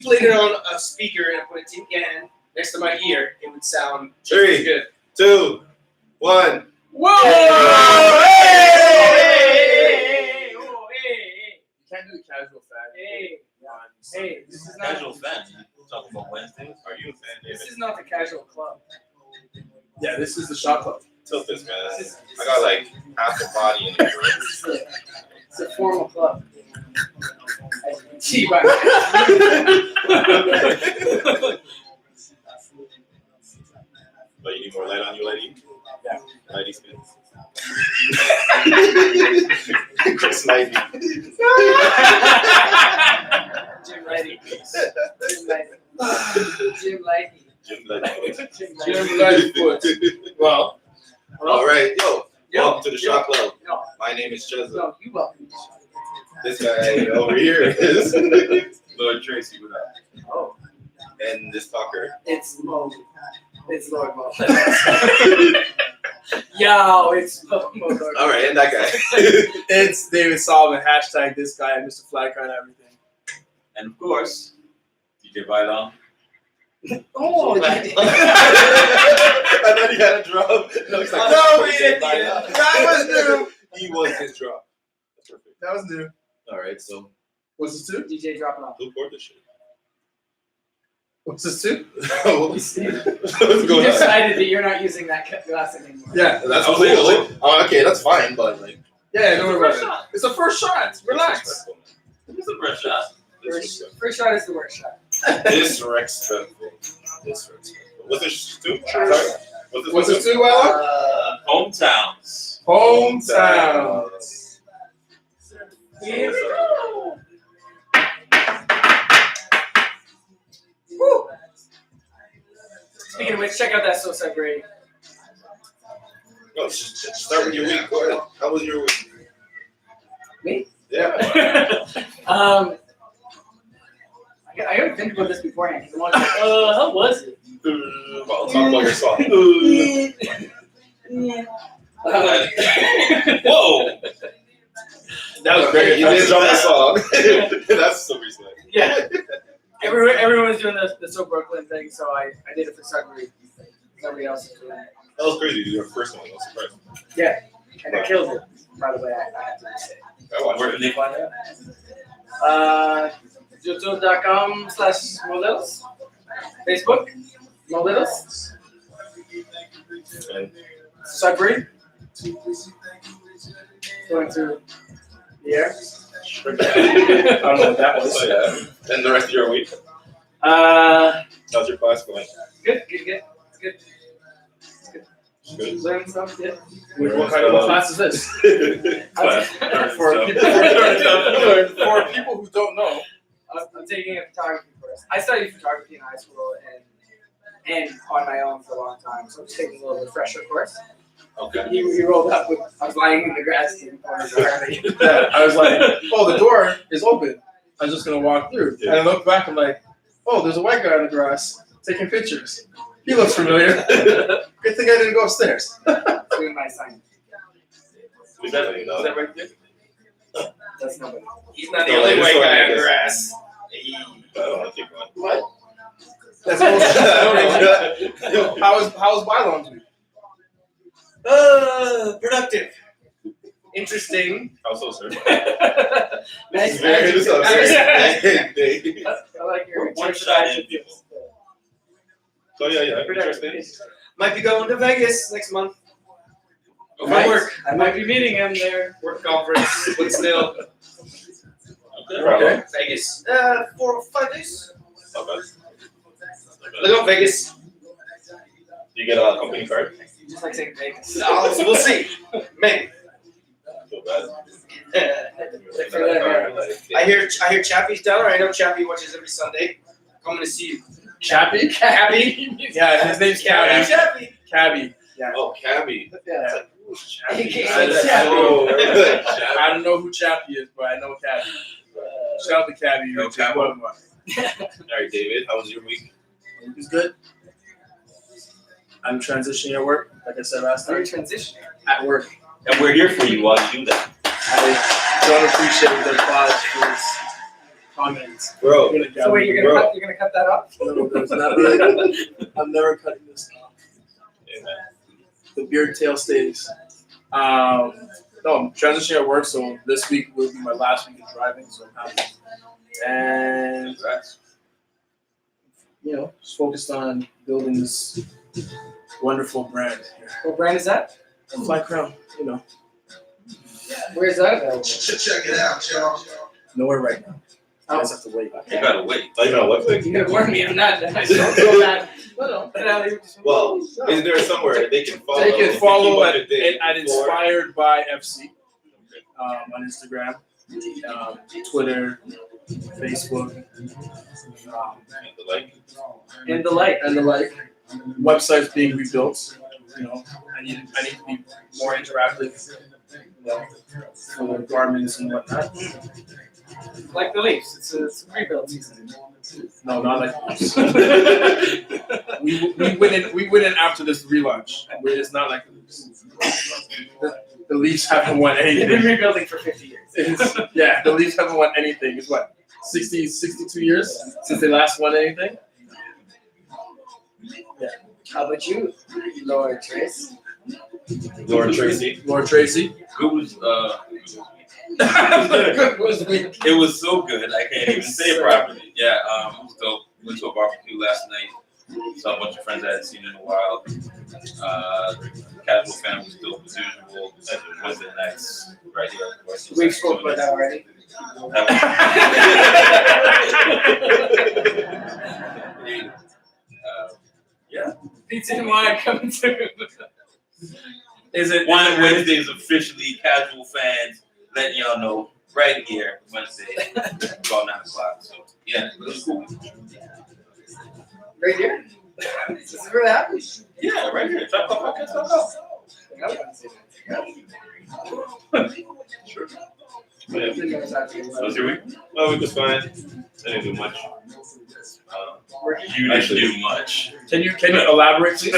played it on a speaker and put it again next to my ear, it would sound just as Three, good. 2, 1. Whoa! Hey! Oh, hey! You can't do the casual fat. Hey! Hey! This is not Casual fans. Talking about Wednesdays. Are you a fan, This David? is not the casual club. Yeah, this is the shot club. Tilt this, man. I got like half the body in here. It's a formal club. Gee, by But you need more light on you, lady? Yeah. Lighty skin. Chris Lighty. Jim Lighty. Jim Lighty. Jim Lighty. Jim Lightfoot. Well, All right, yo. Yo, Welcome to the Shot Club. No, My name is Chezza. no, you welcome. This guy over here is Lord Tracy. What up? Oh, And this talker. it's Mo. It's Lord Mo. Yo, it's Mo. All right, and that guy. it's David Solomon, hashtag this guy, and Mr. Flag on everything. And of course, DJ Bailon. Oh, I thought he had a drum. No, it's like, No, we didn't. That was new. He was his drum. That's perfect. That was new. All right, so What's this two? DJ dropping off. who poured this shit? What's this two? What's You going on? decided that you're not using that glass anymore. Yeah. That's cool. Oh, okay, that's fine, but like. Yeah, don't worry First about it. shot. It's the first shot. Relax. It's a fresh shot. First shot is the worst shot. Disrespectful. Disrespectful. What's this two? Sorry? What's this two, Wella? Hometowns. Hometowns. Here we go. Woo. Speaking of which, check out that So Great. No, just start with your week. Go ahead. How was your week? Me? Yeah. I gotta think about this beforehand. 'Cause I'm always like, how was it? Well, talk about yourself. Whoa! That was great. You did jump the song. That's so recent. Yeah. Everyone was doing the So Brooklyn thing, so I did it for Sudbury. Nobody else is doing it. That was crazy. You were the first one. I was surprised. Yeah. And I killed it, by the way, I have to say. I watched Where it. did they find that? YouTube.com/Modelos. Facebook, Modelos. And Sudbury. Going through the air. I don't know what that was. so, yeah. And the rest of your week? How's your class going? Good. It's good. Good. Learn stuff, yeah. What kind of class is this? For people who don't know, I'm taking a photography course. I studied photography in high school and on my own for a long time, so I'm just taking a little refresher course. Okay. He rolled up with, I was lying in the grass in the corner of the Harley. yeah, I was like, oh, the door is open. I'm just going to walk through. Yeah. And I look back, I'm like, oh, there's a white guy in the grass taking pictures. He looks familiar. Good thing I didn't go upstairs. Doing my sign. Is that Is that right there? That's nobody. He's not the only white guy in grass. I don't want to keep going. What? That's bullshit. How was Bylon's week? Productive. Interesting. How so, sir? Nice. Very Nice. so, I like your One shot in people. So yeah, interesting. Might be going to Vegas next month. For Nice. work. I might be meeting him there. Work conference, but still. Okay. Vegas. 4 or 5 days. Not bad. Let's go Vegas. You get a company card? Just like saying Vegas. We'll see. Maybe. Feel bad. I hear Chappie's down. I know Chappie watches every Sunday. Coming to see you. Chappie? Chappie. Yeah, his name's Cabby. Chappie. Cabby. Oh, Cabby. Yeah. Chappie. Chappie. I don't know who Chappie is, but I know Cabby. Shout out to Cabby. No which is Cabby. one of mine. All right, David, how was your week? It was good. I'm transitioning at work, like I said last Are you time. transitioning? At work. And we're here for you while you do that. I don't appreciate the applause for this comments. Bro. I'm gonna So wait, gather- you're gonna cut that off? No, there's never. I'm never cutting this off. Yeah, man. The beard tail stays. No, I'm transitioning at work, so this week will be my last week of driving, so I'm happy. And Congrats. just focused on building this wonderful brand here. What brand is that? Fly Crown, Where's that available? Check it out, y'all. nowhere right now. You guys have to wait. You gotta wait. Oh, you know what? You gotta warn me, I'm not. I don't feel that. No. Well, is there somewhere they can follow? They can follow at at Inspired by FC on Instagram, Twitter, Facebook, And the light. and the like. Website's being rebuilt. I need to be more interactive. For the garments and whatnot. Like the Leafs. It's a rebuild season. No, not like this. we win it after this relaunch. It's not like the Leafs. The Leafs haven't won They've been anything. rebuilding for 50 years. The Leafs haven't won anything. It's what, 62 years since they last won anything? How about you, Lord Trace? Lauren Tracy. Lord Tracy. Good was Good was weak. it was so good I can't even say it properly. Yeah, it was dope. Went to a barbecue last night. Saw a bunch of friends I hadn't seen in a while. Casual fan was dope as usual. Wednesday nights right here. Of course. We've spoken about that already. Yeah. Pizza and wine coming soon. Is it One Wednesday is officially casual fans letting y'all know right here Wednesday about 9 o'clock. So yeah, it was cool. Right here? This is really happening. Yeah, right here. Talk about podcast. Sure. How was your week? Oh, it was fine. I didn't do much. You didn't do much. Can you elaborate, please?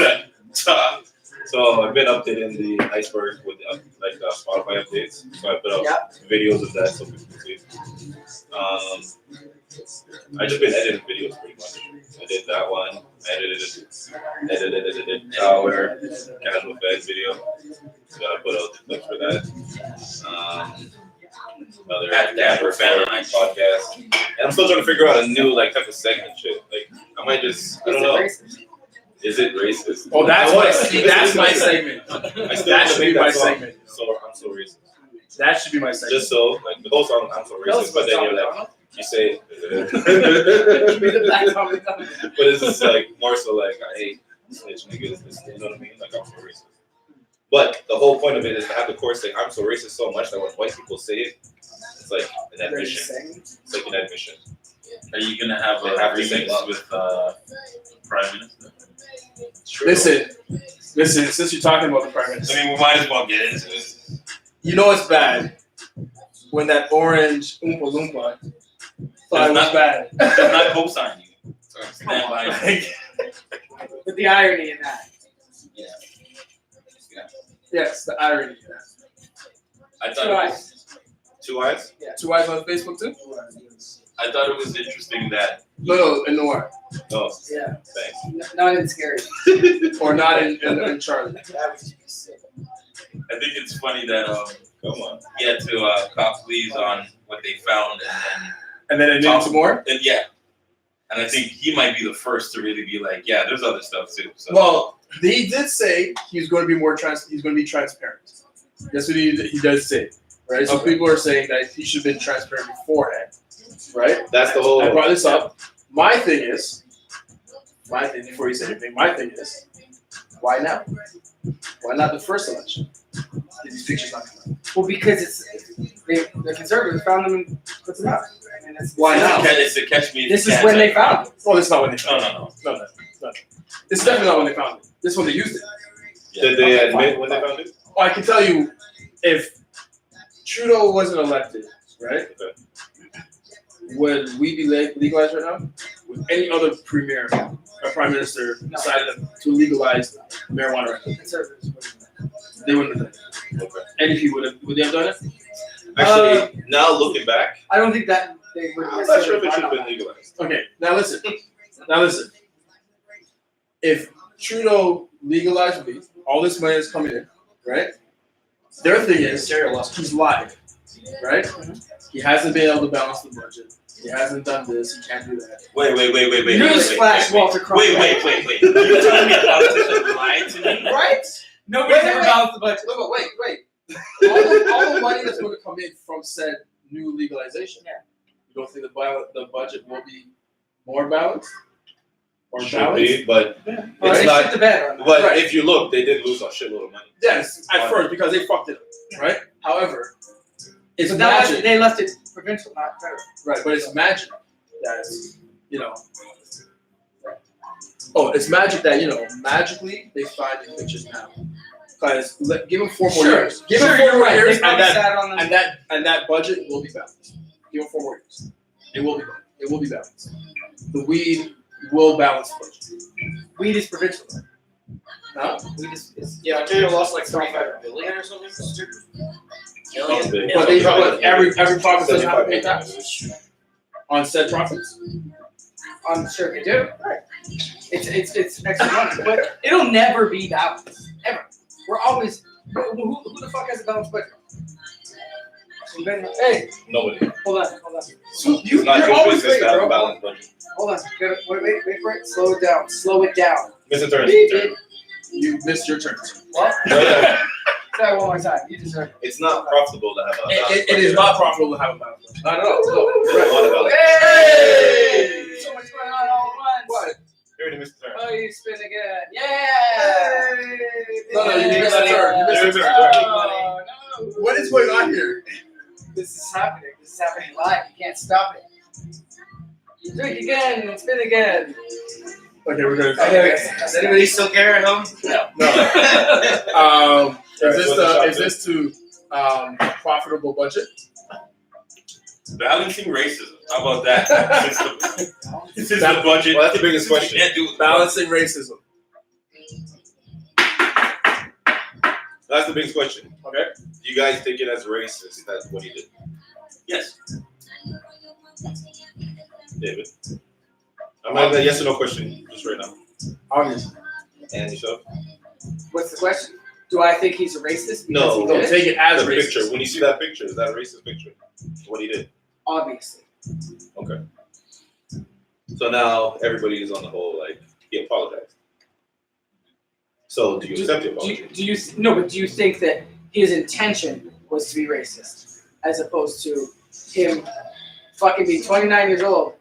So I've been updating the iceberg with Spotify updates. So I put up videos of that so people can see. I just been editing videos pretty much. I did that one. Edited our casual feds video. So I put out the clips for that. Other casual fan on my podcast. And I'm still trying to figure out a new type of segment shit. I might just I don't know. Is it racist? Oh, that's I wanna- that's my segment. I still That wanna should make be my that song. segment. So I'm so racist. That should be my segment. Just so the whole song I'm so racist, but then you're like you say but it's just more so I hate snitch niggas, you know what I mean? I'm so racist. But the whole point of it is to have the chorus say I'm so racist so much that when white people say it, it's like an admission. It's like an admission. Are you gonna have They have to remix sing love. with Prime Minister? Listen, since you're talking about the Prime Minister, I mean, we might as well get into it. you know it's bad when that orange Oompa Loompa thought it was Does bad. not co-sign you. So stand by it. With the irony in that. Yeah. Yes, the irony. I Two thought it was, eyes. 2 eyes? 2 eyes on Facebook too? I thought it was interesting that No, in Noir. Oh, Yeah. thanks. Not in scary. Or not in Charlie. That was just sick. I think it's funny that Come on. he had to cop pleas on what they found And then it did some more? and yeah. And I think he might be the first to really be like, yeah, there's other stuff too. So Well, he did say he's going to be he's going to be transparent. That's what he does say, right? So Okay. people are saying that he should have been transparent beforehand, right? That's the whole. I brought this up. My thing, before you say anything, my thing is, why now? Why not the first election? Did these pictures not come out? Well, because the conservatives found them and put them out. I mean, that's Why not? It's a catch me. if This you is can when they type. found them. Oh, this is not when they found No. it. No. This is definitely not when they found it. This is when they used it. Did they admit when they found it? Oh, I can tell you, if Trudeau wasn't elected, right? Okay. Would we be legalized right now? Would any other premier or prime minister decided to legalize marijuana right now? Conservatives wouldn't. They wouldn't have done it. Okay. NDP would they have done it? Actually, now looking back, I don't think that they would I'm not sure if necessarily it should run have on been that. legalized. Okay, now listen. If Trudeau legalized weed, all this money is coming in, right? Their thing is, he's lying, right? He hasn't been able to balance the budget. He hasn't done this. He can't do that. Wait. Newsflash, Walter Cronkite. Wait. You telling me a politician lied to me? Right? Nobody's Wait, ever wait. balanced the budget. No, but wait. All the money that's going to come in from said new legalization. Yeah. You don't think the budget will be more balanced? Or Should balanced? be, but Well, it's they not. shit the bed on that. But Right. if you look, they did lose a shitload of money. Yes, at first because they fucked it up, right? However, it's But that magic, they left it provincial, not federal. right? But it's magic that it's magic that magically they find the pictures now. Because give them 4 more years. Give them 4 you're more right. years, They probably and sat on them. that budget will be balanced. Give them 4 more years. It will be balanced. The weed will balance the budget. Weed is provincial. Huh? Weed is Yeah, Ontario lost like 35 billion or something. Stupid. Something. But they Probably. every province doesn't have to pay 75 tax on said profits. I'm sure they do. Right. It's extra money, but it'll never be balanced. Ever. We're always who the fuck has a balanced budget? Hey, Nobody. hold on. So It's not you're good always business great, to have a bro. balanced budget. Hold on. Wait for it. Slow it down. Mr. Turner. You missed your turn. What? Yeah. Try it one more time. You deserve it. It's not profitable to have a balanced It is budget. not profitable to have a balanced budget. Not at all. There's a lot of balance. Hey! So much going on all at once. What? Here it is, Mr. Turner. Oh, you spin again. Yeah! No, you missed a turn. You missed a turn. Oh, no. What is going on here? This is happening. Live. You can't stop it. You drink again and spin again. Okay, we're gonna. Does anybody still care at home? No. No. Is Alright, this to profitable budget? Balancing racism. How about that? Since the budget. Well, that's the biggest question. You can't do it. Balancing racism. That's the biggest question. Okay. Do you guys take it as racist? That's what he did. Yes. David. I'm having a yes or no question just right now. Obviously. And yourself? What's the question? Do I think he's a racist? Because No. he Don't did it? take it as The racist. picture. When you see that picture, is that a racist picture? What he did. Obviously. Okay. So now everybody is on the whole like he apologized. So do you accept the apology? Do you think that his intention was to be racist, as opposed to him fucking being 29 years old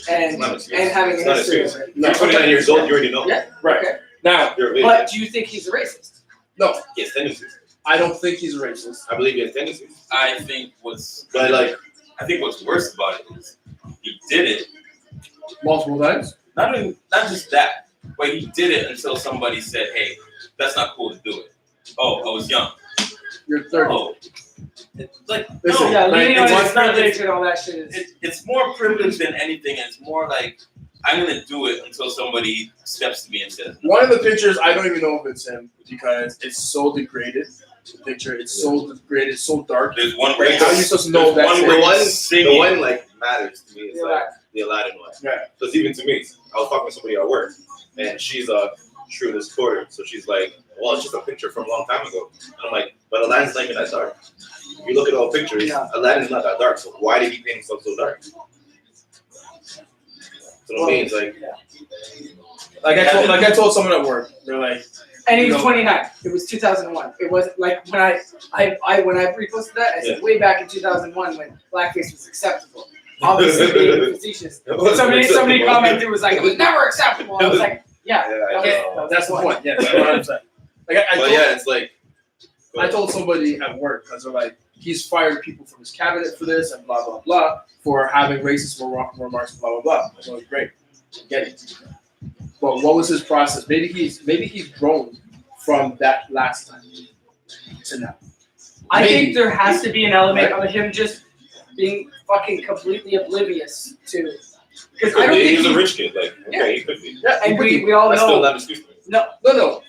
and It's not an excuse. and having It's a not an history excuse. of it? You're 29 years old. You already know. Yeah. Right. Okay. Now, You're a baby. But do you think he's a racist? no, He has tendencies. I don't think he's a racist. I believe he has tendencies. I think what's But worse about it is he did it. Multiple times. Not just that, but he did it until somebody said, "Hey, that's not cool to do it." Oh, I was young. You're 30. Oh, it's like Listen, no, Yeah, like, leaning on it's his not- privilege and all that shit is. it's more privilege than anything, and it's more like I'm gonna do it until somebody steps to me and says, One of the pictures, I don't even know if it's him because it's so degraded. The picture, it's so degraded, it's so dark. "There's one Like, way." how are you supposed to know There's that's one it? way the to one, sing the it. one like matters to me is The like the Aladdin one. Yeah. Because even to me, I was talking to somebody at work, and she's a true supporter. So she's like, "Well, it's just a picture from a long time ago." And I'm like, "But Aladdin's not even that dark. If you look at all pictures, Yeah. Aladdin's not that dark. So why did he paint himself so dark?" So to me, it's like, Like I told someone at work, they're like, And he was No. 29. It was 2001. It wasn't like when I reposted that. I said Yeah. way back in 2001 when blackface was acceptable. Obviously being facetious. Somebody commented was like it was never acceptable. I was like, yeah, that's the point. Yeah, that's what I'm saying. Like but yeah, it's like. I told somebody at work because they're like, he's fired people from his cabinet for this and blah blah blah for having racist remarks, blah blah blah. I was like, great, get it. But what was his process? Maybe he's grown from that last time to now. I Maybe. think there has to be an element of him just being fucking completely oblivious to. Because I don't think He's a rich kid. Like, okay, he could be. Yeah, and we all That's still know. not an excuse for me. no.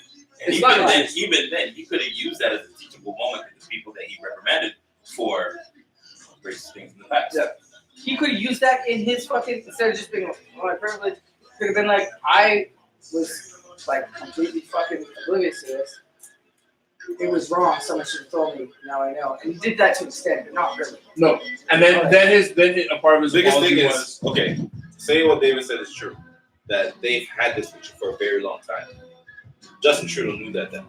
And It's even not then, right. he could have used that as a teachable moment to the people that he reprimanded for racist things in the past. Yeah. he could have used that in his fucking, instead of just being like, oh, my privilege, could have been like, I was like completely fucking oblivious to this. It was wrong. Someone should have told me. Now I know. And he did that to extent, but not really. No. And then a part of his Biggest thing apology is, okay, say what David said is true, that they've had this picture for a very long time. Justin Trudeau knew that then.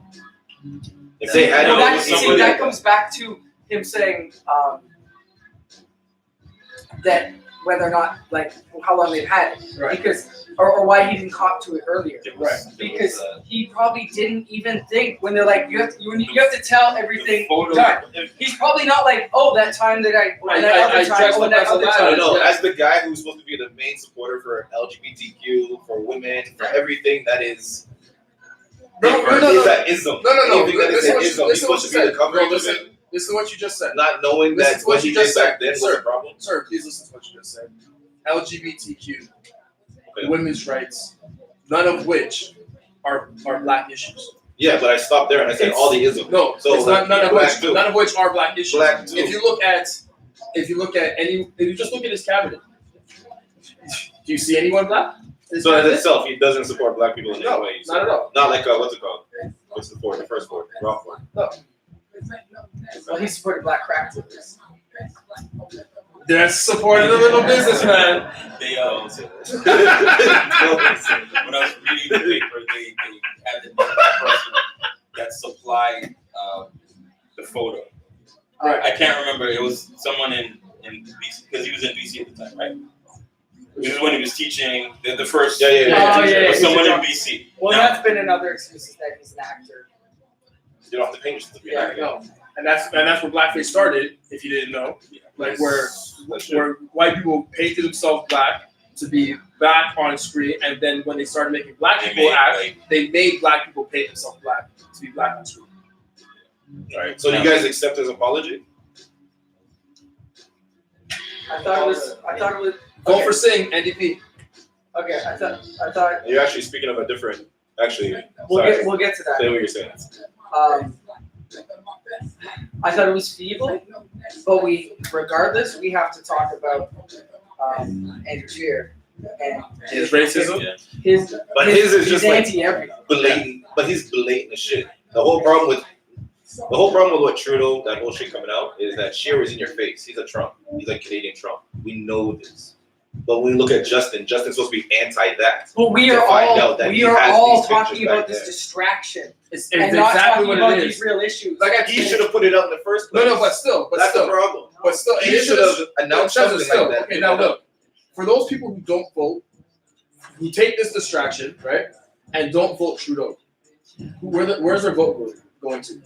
If they had Well, it with somebody, that comes back to him saying that whether or not, like, how long they've had it. Right. Because, or why he didn't cop to it earlier. it was- Right. it Because was, he probably didn't even think when they're like, you have to tell everything photo- done. He's probably not like, oh, that time that I I dressed up as a lad. I don't know. Yeah. As the guy who's supposed to be the main supporter for LGBTQ, for women, for everything that is. No. That ism. No. Anything that is an ism. He's supposed to be the cover of it. Listen to what you just said. Not knowing Listen that to what what you he did just said, back then was sir. a problem. Sir, please listen to what you just said. LGBTQ, Okay. women's rights, none of which are black issues. Yeah, but I stopped there and I said It's- all the isms. No, So, it's like, none of black which too. none of which are black issues. Black too. If you look at if you just look at his cabinet, do you see anyone black? His So as cabinet? itself, he doesn't support black people in No, any way. You not said. at all. Not like what's it called? What's the Ford? The first Ford, Rock Ford. Well, he supported black crack dealers. That's supporting the little businessman. They Don't say when I was reading the paper, they had the name of the person that supplied the photo. Right. I can't remember. It was someone in BC because he was in BC at the time, right? This is when he was teaching the first. Yeah. Oh, yeah, It was yeah. someone in BC. Well, Now, that's been another excuse is that he's an actor. You don't have to paint yourself to be Yeah, an actor. No. And that's where blackface started, if you didn't know. Like where white people painted themselves black to be back on screen, and then when they started making black they people made, act, like, they made black people paint themselves black to be black on screen. Alright. So you guys accept his apology? I thought it was. Go Okay. for Singh, NDP. Okay, I thought You're actually speaking of a different. Actually, we'll sorry. get to Say that. what you're saying. I thought it was feeble, but regardless, we have to talk about Andrew Scheer and His racism. Yeah. his. But his is just like anti everything. blatant. But he's blatant as shit. The whole problem with what Trudeau, that whole shit coming out, is that Scheer is in your face. He's a Trump. He's a Canadian Trump. We know this. But when we look at Justin's supposed to be anti that. But we to are find all out that we he are has all these pictures talking about back this there. distraction It's and not exactly talking what about it these is. real issues. Like He should have put it out in the first place. No, but still, That's the problem. but still, He should have announced something like that. Okay, now look, for those people who don't vote, who take this distraction, right, and don't vote Trudeau, where's their vote going to?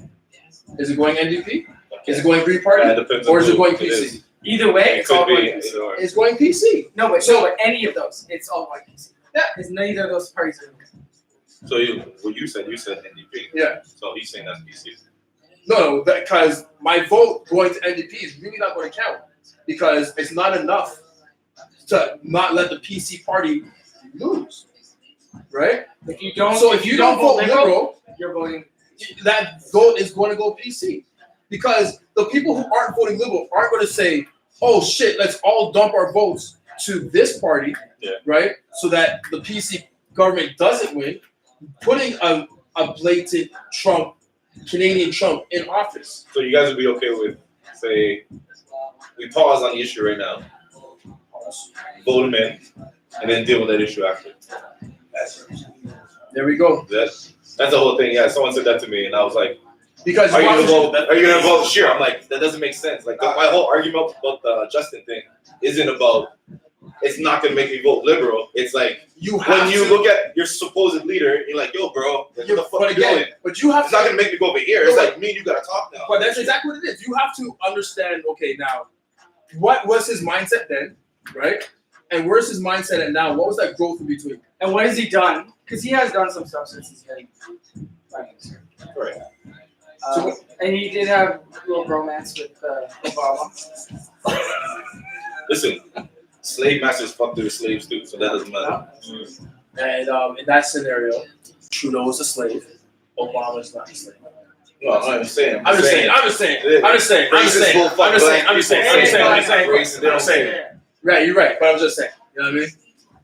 Is it going NDP? Is it going Green Party? Yeah, it depends Or on is it who going it PC? is. Either way, It it's all could going be PC. either or. It's going PC. No, but So- but any of those, it's all going PC. Yeah. Because neither of those parties are. So you said NDP. Yeah. So he's saying that's PC. No, because my vote going to NDP is really not going to count because it's not enough to not let the PC party lose, right? If you don't, So if you don't vote Liberal, you're voting. that vote is going to go PC because the people who aren't voting Liberal aren't going to say, "Oh shit, let's all dump our votes to this party," right? So that the PC government doesn't win, putting a blatant Canadian Trump in office. So you guys would be okay with, say, we pause on the issue right now, vote him in, and then deal with that issue after. There we go. That's the whole thing. Yeah, someone said that to me, and I was like, Because "Are you why gonna would vote? Are you gonna vote Scheer?" I'm like, that doesn't make sense. Like my whole argument about the Justin thing isn't about. It's not gonna make me vote Liberal. It's like you have when you to, look at your supposed leader, you're like, "Yo, bro, what the fuck but you doing?" again, but you have It's not to. gonna make me go over here. It's like me and you gotta talk now. But that's exactly what it is. You have to understand. Okay, now, what was his mindset then, right? And where's his mindset at now? What was that growth in between? And what has he done? Because he has done some stuff since he's been prime minister. Right. And he did have a little romance with Obama. Listen, slave masters fuck their slaves too, so that doesn't matter. And in that scenario, Trudeau is a slave. Obama is not a slave. No, I'm just saying. I'm just saying. Racists will fuck black people. I'm just saying. Racists, they don't Right, you're right. But I'm just saying. You know what I mean?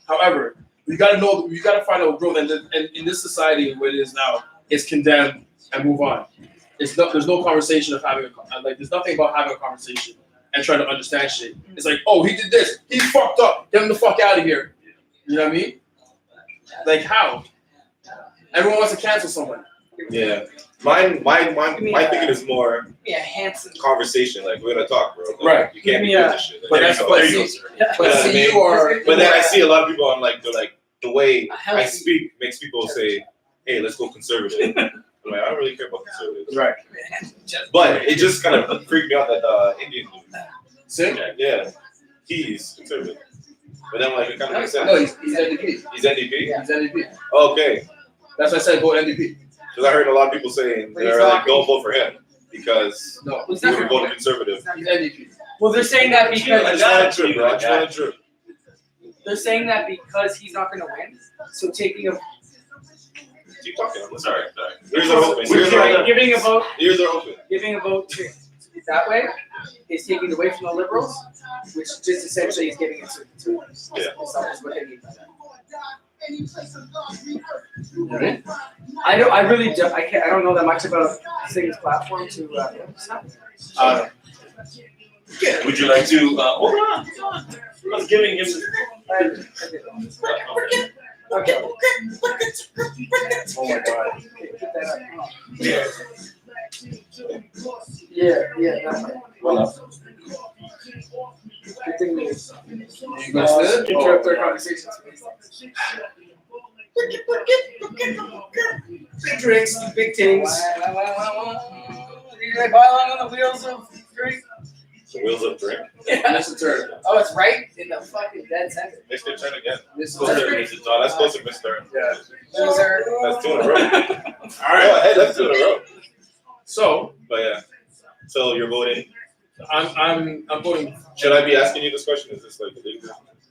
However, you gotta know. You gotta find out growth, and in this society where it is now, it's condemn and move on. There's no conversation of having like. There's nothing about having a conversation and trying to understand shit. It's like, oh, he did this. He fucked up. Get him the fuck out of here. You know what I mean? Like how? Everyone wants to cancel someone. Yeah. My thinking is more Yeah, Hanson. conversation. Like we're gonna talk, bro. Like, Right. You can't be Give me doing this shit. Like, But there that's you go. but There you go, see, sir. but You know what I see, mean? you are. But then I see a lot of people on like they're like the way A I healthy- speak makes people say, "Hey, let's go conservative." I'm like, I don't really care about conservatives. Right. But it just kind of freaked me out that Indian dude. See? Yeah, he's conservative. But then like it kind of makes sense. No, he's NDP. He's NDP. He's NDP. Okay, That's why I said go NDP. because I heard a lot of people saying But he's they're like, not- don't vote for him because No, He's he not would gonna vote win. conservative. he's NDP. Well, they're saying that I because just want to trip, bro. I just want to trip. they're saying that because he's not going to win. So taking a Keep talking. I'm Sorry. Ears are open. Ears are open. giving a vote Ears are open. to that way is taking away from the liberals, which just essentially is giving it to conservatives. Yeah. That's what they mean by that. Right? I really don't. I don't know that much about Sing's platform to. Would you like to, hold on. I was giving him Okay. Oh my god. Get that up. Yeah. Yeah. Good thing we You guys did? interrupt our conversations. Big drinks, big things. You're like boiling on the wheels of drink. The wheels of drink. Mr. Turner. Oh, it's right in the fucking dead center. Next day, turn again. Mr. Closer, Turner. no, that's closer, Mr. Yeah. Loser. That's 2 in a row. All right. Go ahead, that's 2 in a row. So But yeah. So you're voting. I'm voting. Should I be asking you this question? Is this like illegal?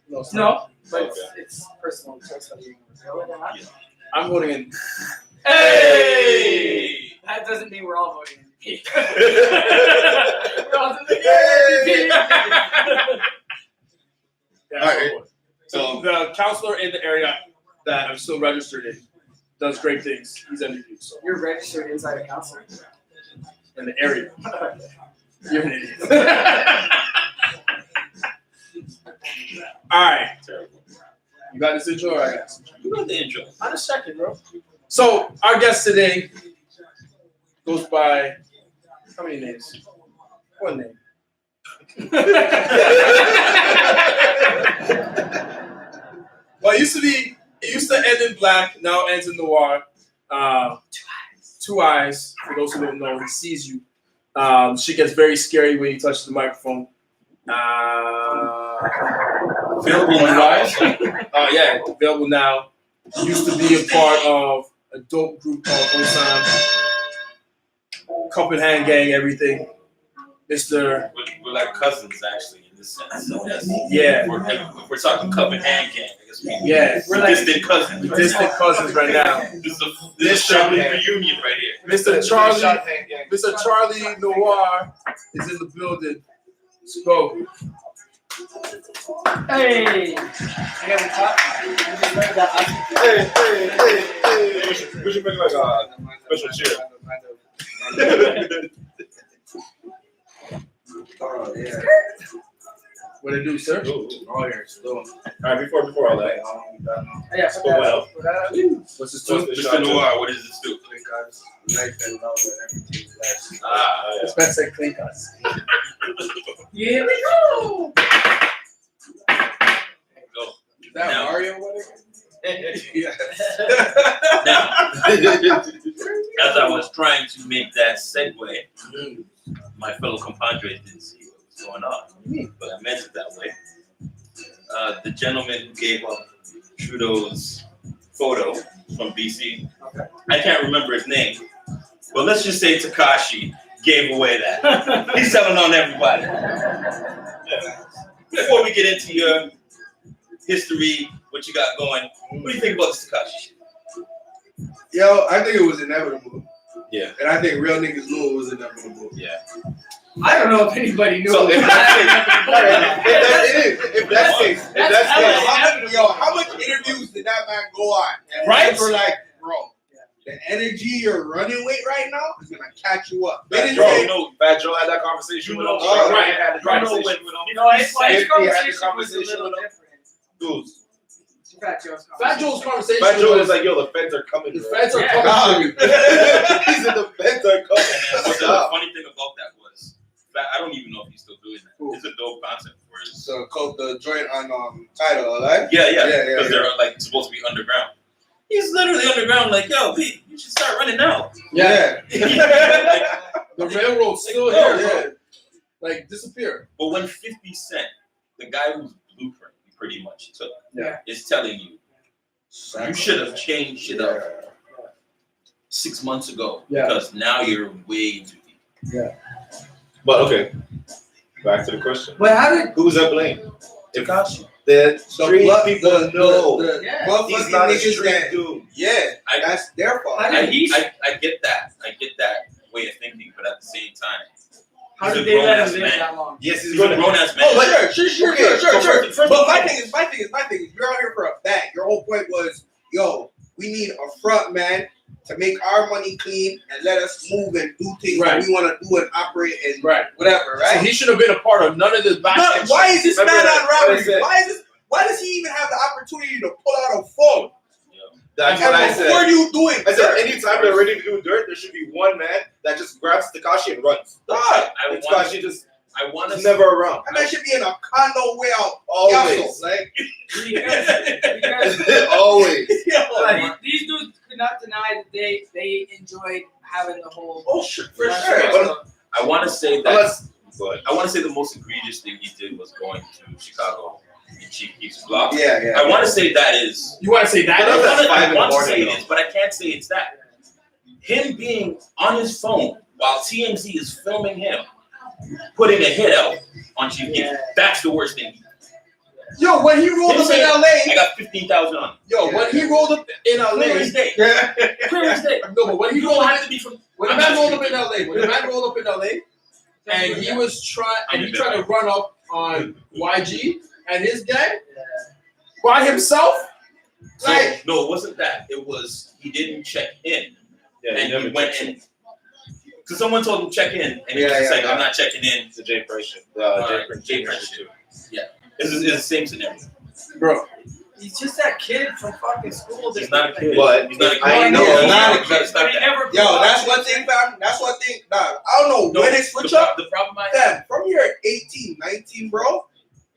No, sorry. No, but Okay. it's personal choice whether you go it or not. I'm voting in. Hey! That doesn't mean we're all voting in. We're all voting in. Yeah, All right. so the counselor in the area that I'm still registered in does great things. He's NDP, so You're registered inside a council. in the area. You're an idiot. All right. Terrible. You got this intro or I got this intro? You got the intro. On a second, bro. So our guest today goes by how many names? One name. Well, it used to end in black, now ends in noir. Two eyes. For those who don't know, he sees you. She gets very scary when you touch the microphone. Available One now. guy. Yeah, available now. She used to be a part of a dope group called Osam. Cup and Hand Gang, everything. Mr. We're like cousins, actually, in this sense. So that's, Yeah. if we're talking cup and hand gang, I guess we Yeah, we're like distant cousins. we're distant cousins right now. This is a family reunion right here. Mr. Charlie Noir is in the building. Let's go. Hey! I haven't talked. Hey. We should make like a special cheer. What it do, sir? Ooh. Oh, here. So, All right, before all that, Yeah, put that up. Put that up. what's this What's do? the Mr. shot? Noir, what does this do? Ah, This man said clean cuts. Here we go! go. Is that Now- Mario? What Now, as I was trying to make that segue, my fellow compadre didn't see what was going on, but I meant it that way. The gentleman who gave up Trudeau's photo from BC, I can't remember his name, but let's just say Takashi gave away that. He's telling on everybody. Before we get into your history, what you got going, what do you think about this Takashi? Yo, I think it was inevitable. Yeah. And I think real niggas knew it was inevitable. Yeah. I don't know if anybody knew. So it if was that's the case, How much interviews did that man go on? And Right? We're like, bro, the energy you're running with right now is gonna catch you up. They Fat didn't Joe, say, Fat Joe had that conversation with him. Oh, Ryan had the conversation with with him. You know, his Fifty had the conversation was a conversation little with him. different. Dude, Fat Joe's Fat Joe's conversation Fat Joe was was like, yo, the feds are coming. the bro. feds are Yeah. coming for you. He said the feds are And the coming. funny thing about that was, I don't even know if he's still doing that. It's a dope concept for his. so the joint on Tidal, right? Yeah, Yeah, because they're like supposed to be underground. He's literally underground, like, yo, Pete, you should start running now. Yeah, Like, the railroad's still Yeah, here, yeah. bro. Like disappear. but when 50 Cent, the guy whose blueprint he pretty much took, Yeah. is telling you, you should have changed shit up 6 months ago Yeah. because now you're way too deep. But okay, back to the question. But how did? Who's at blame? Tekashi. The The street blood, people the know. Yeah. He's motherfucking not a niggas street that, dude. yeah, I- that's their fault. How did he? I get that. I get that way of thinking, but at the same time, How he's did a they let grown-ass him live man. that long? Yes, he's He's a going to. grown ass man. Oh, sure. Okay, so But first my thing is, you're out here for a bag. Your whole point was, yo, we need a front man to make our money clean and let us move and do things Right. that we want to do and operate and Right. whatever, So right? he should have been a part of none of this back No, end why shit. is this Remember man that- on what I robbery? said. Why does he even have the opportunity to pull out a phone? That's what I And what said. are you doing? I said, anytime they're ready to do dirt, there should be one man that just grabs Tekashi and runs. God, I And want Tekashi just I want is to never around. that man should be in a condo way out. Always. Yasso, like, Because Always. these dudes could not deny that they enjoyed having the whole. oh shit, for That's sure. right. I want to say that Unless, but I want to say the most egregious thing he did was going to Chicago in Chief Keef's block. Yeah. I want to say that is. You want to say that? But I that's want 5 in the to say morning, it is, but I can't say it's that. Him being on his phone while TMZ is filming him, putting a hit out on Chief Keef. Yeah. That's the worst thing. Yo, when he rolled Him up in saying, LA, I got 15,000 on. When he rolled up in Clear LA, as day. Clear as day. no, but when he You rolled don't up, have to be from. when the I'm man just rolled up in LA, and he was I'm trying to run up on YG and his gang by himself. Like, No, it wasn't that. It was he didn't check in. yeah, And he went in. Because someone told him check in, and he was Yeah, just yeah, like, yeah. I'm not checking in. It's the Jay Price shit. Jay Price shit. It's the same scenario. bro, He's just that kid from fucking school. He's not a kid. But He's not a kid. I know. He's Not not a kid. Stop He that. never. yo, that's one thing, fam. That's one thing. Nah, I don't know No, when it switch up. The problem I Fam, from your 18, 19, bro,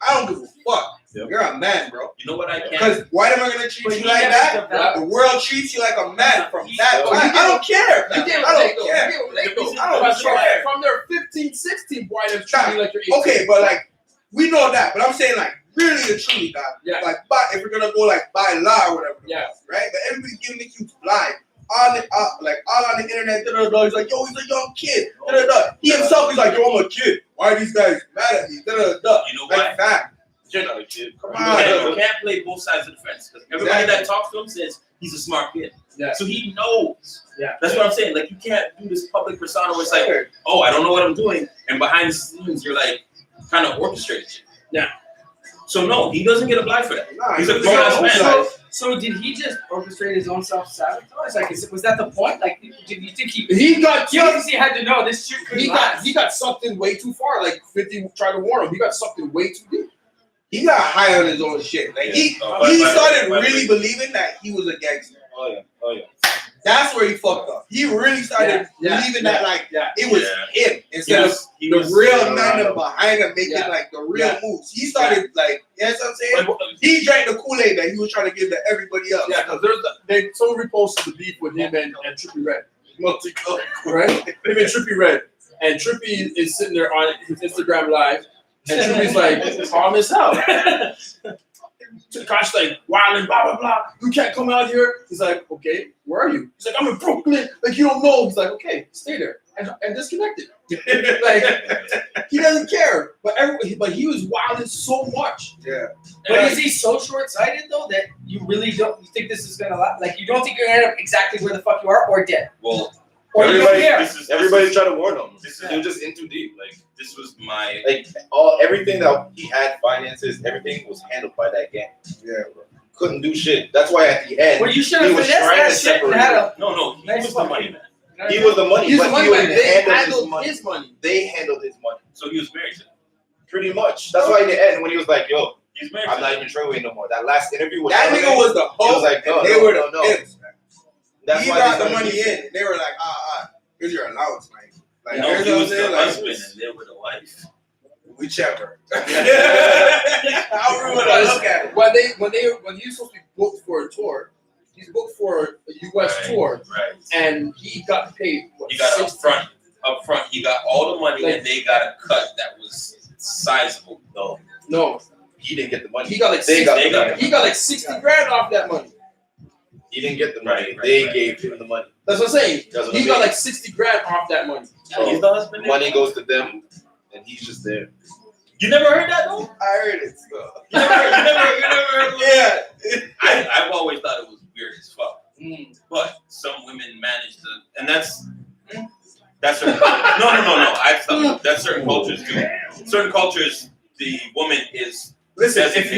I don't give a fuck. Yep. You're a man, bro. you know what I can't. Because why am I gonna treat But you he like never that? developed. The world treats you like a man from He- that So time. you I don't care. you fam. can't I relate don't though. care. You can't relate though. I don't care. From their 15, 16, boy, they're treating you like you're 18. Okay, but like we know that, but I'm saying like really and truly, dog. Yeah. Like, but if we're gonna go like by law or whatever, Yeah. right? But everybody's giving the youth live. All on the internet, he's like, yo, he's a young kid. He himself is like, yo, I'm a kid. Why are these guys mad at me? You know why? Like that. you're not a kid. Come You on. can't play both sides of the fence. Because everybody Exactly. that talks to him says he's a smart kid. Yeah. So he knows. Yeah. That's what I'm saying. Like, you can't do this public persona where it's like, oh, I don't know what I'm doing. And behind the scenes, you're like kind of orchestrating shit. Yeah. So, no, he doesn't get a blind for that. Nah, He's a he's grown-ass man. So did he just orchestrate his own self-sabotage? Like, was that the point? Like, did you think he got obviously had to know this shit couldn't last? he got sucked in way too far. Like 50 tried to warn him. He got sucked in way too deep. He got high on his own shit. Like he started really believing that he was a gangster. Oh yeah. That's where he fucked up. He really started Yeah. believing that like Yeah. it was him instead of He the was real man behind him making Yeah. like the real Yeah. moves. He started like, you know what I'm saying? Like, He drank the Kool-Aid that he was trying to give to everybody else. Yeah, because someone reposted the beef with him and Trippie Redd. Right? Him and Trippie Redd. And Trippie is sitting there on his Instagram live. And Trippie's like, calm as hell. Tekashi like, wild and blah, blah, blah. You can't come out here. He's like, okay, where are you? He's like, I'm in Brooklyn. Like, you don't know. He's like, okay, stay there. And disconnected. Like, he doesn't care. But he was wilding so much. Yeah. But is he so short-sighted though that you really don't? You think this is gonna last? Like, you don't think you're gonna end up exactly where the fuck you are or dead? Well, Or you don't Everybody- care. Everybody's trying to warn him. This They were just in too deep. Like This was my. everything that he had, finances, everything was handled by that gang. Yeah. Couldn't do shit. That's why at the end Well, you should he have was finessed trying that to shit and separate had it. a. No, he Nice was the fucking- money man. He was the money, He's the but money he man. was They handled his handled money. his money. They handled his money. So he was married to them. Pretty much. That's why in the end, when he was like, "Yo, He's married I'm to not them. even Treyway no more." That last interview with That Treyway, nigga was the he was host, like, and "No, they no, were no, the no." pimps. That's He why brought they the started money beefing. in, and they were like, here's your allowance, man. Like, No, here's he what I'm was the saying, like, husband and they were the wife. whichever. However you want to look at it. When he was supposed to be booked for a tour, he's booked for a U.S. Right, tour, Right. and he got paid. What, He got $60? up front. He got all the money, Like- and they got a cut that was sizable. No, No, he didn't get the money. he got like They got They the got money. he got like $60,000 off that money. He didn't get the money. Right, They right. gave him the money. That's what I'm saying. That's what He I got mean. like $60,000 off that money. So, He's the husband. money goes to them, and he's just there. You never heard that though? I heard it. So. You never heard that? Yeah. I've always thought it was weird as fuck. But some women manage to, and that's certain. No. That's certain cultures do. Certain cultures, the woman is. Listen, if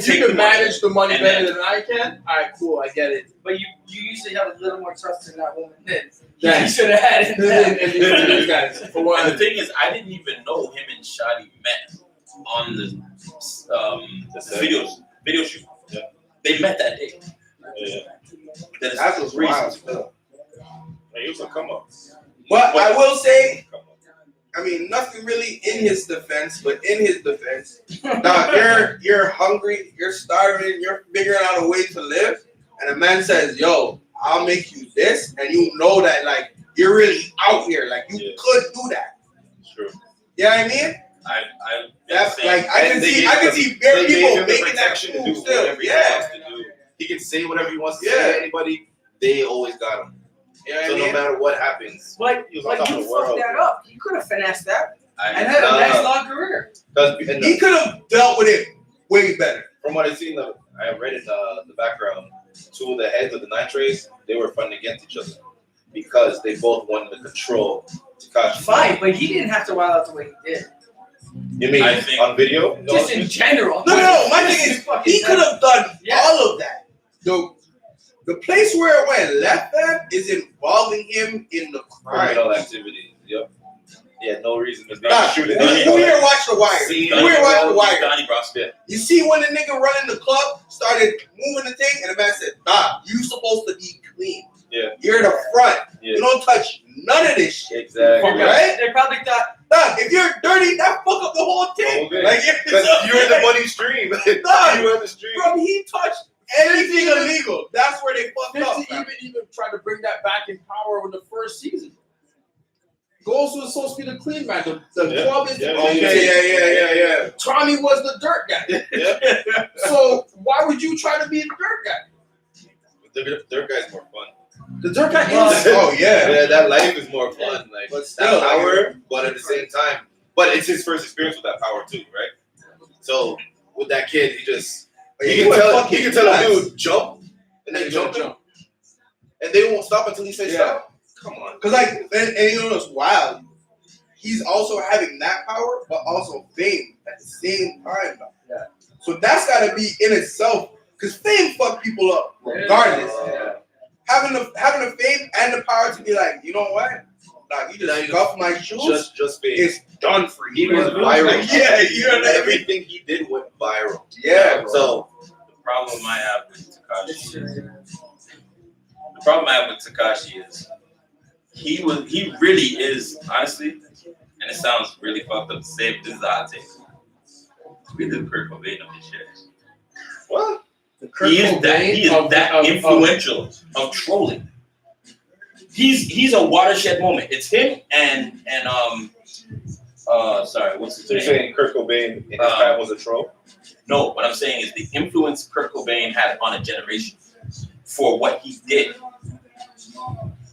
you can manage the money And better then- than I can, all right, cool, I get it. But you usually have a little more trust in that woman than Yeah. you should have had in that. And these guys, for And one, the thing is, I didn't even know him and Shadi met on the video shoot. Yeah. They met that day. Yeah. That is That's what's crazy. wild. He was a come up. But I will say, I mean, nothing really in his defense, but in his defense, dog, you're hungry, you're starving, you're figuring out a way to live, and a man says, "Yo, I'll make you this," and you know that like you're really out here, like you Yeah. could do that. True. You know what I mean? I've That's been like I And can they see, gave I can him- see bare They gave people him the making that protection to move do still. whatever he Yeah. wants to do. He can say whatever he wants to Yeah. say to anybody. They always got him. You know what So I no mean? matter what happens, Like he was on top of you the world. fucked that up. You could have finessed that and I, had a nice Nah. long career. And He could have dealt with it way better. from what I've seen, I read in the background, two of the heads of the Nine Trays, they were fighting against each other because they both wanted to control Tekashi. Fine, but he didn't have to wild out the way he did. You mean I think- on video? No, Just in general. No. My thing is, Fucking he could have done Yeah. all of that. The place where it went left at is involving him in the crime. criminal activity. Yep. Yeah, no reason to be Nah, shooting. who here watched The Wire? See, Who here watched The Wire? Donnie Brasco. You see when the nigga running the club started moving the thing, and the man said, "Nah, you supposed to be clean. Yeah. You're the front. Yeah. You don't touch none of this shit. Exactly. Right? They probably thought, Nah, if you're dirty, that fuck up the whole thing. Okay. Like Because you're in the money stream. Nah, You're in the stream. bro, he touched anything illegal. That's where they fucked up. 50 even tried to bring that back in power in the first season. Ghost was supposed to be the clean man. The Yeah. club is the Yeah, clean Okay, team. Tommy was the dirt guy. Yeah. So why would you try to be the dirt guy? Their guy's more fun. The dirt guy Well, is. Oh yeah. Yeah, that life is more fun. Like But still, that power, but at the same time, but it's his first experience with that power too, right? So with that kid, he He can went tell fucking he can tell a nuts. dude jump and then jump, and they won't stop until he says Yeah. stop. Come on. Cause like, and you know what's wild? He's also having that power, but also fame at the same time. Yeah. So that's gotta be in itself, cause fame fuck people up regardless. Yeah. Having the fame and the power to be like, you know what? Like, you just scuff my shoes. Just big. It's done for you. He was viral. Like, yeah, you know what I mean? Everything he did went viral. Yeah. Bro. So The problem I have with Tekashi is he really is, honestly, and it sounds really fucked up to say, but this is a hot take. Really the Kurt Cobain of this shit. what? He is that influential of trolling. He's a watershed moment. It's him and sorry, what's his So you're name? saying Kurt Cobain in his time was a troll? No, what I'm saying is the influence Kurt Cobain had on a generation for what he did.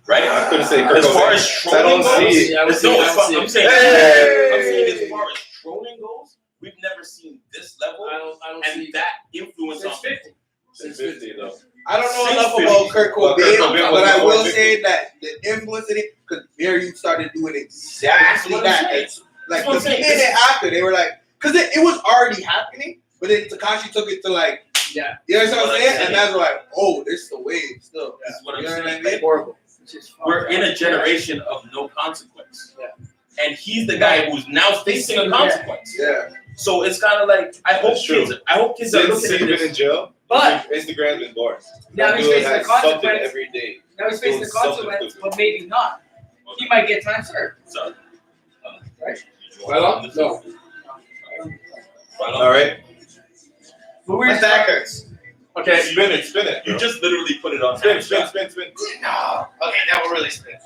Right? I couldn't say Kurt As far Cobain. as I trolling don't goes, see it. I would no, say- I'm saying Hey! as far as trolling goes, we've never seen this level I don't and see that influence on Since 50. Since 50 though. I don't know Since enough 50. about Kurt Well, Kurt Cobain, Cobain but was I before will 50. say that the influence in it, because there you started doing exactly That's what I'm that. saying. It's like That's what I'm the saying. minute after, they were like, because it was already happening, but then Tekashi took it to like, Yeah. you know what I'm What I'm saying? saying. And that's like, oh, it's the wave still. This is what I'm You know what I saying. mean? Horrible. We're in a generation of no consequence. Yeah. And he's the guy who's now facing a consequence. Yeah. So it's kind of like I hope That's true. kids are Since looking he's at been in this. jail, But Instagram's been born. now That he's dude facing the has something consequence. every day. Now he's facing the Doing something consequence, stupid. but maybe not. He might get time served. So, Right. Right on? No. Right on. All right. But we're My back hurts. Okay. Spin it. You just literally put it on spin. Snapchat. No. Okay, now we're really spinning.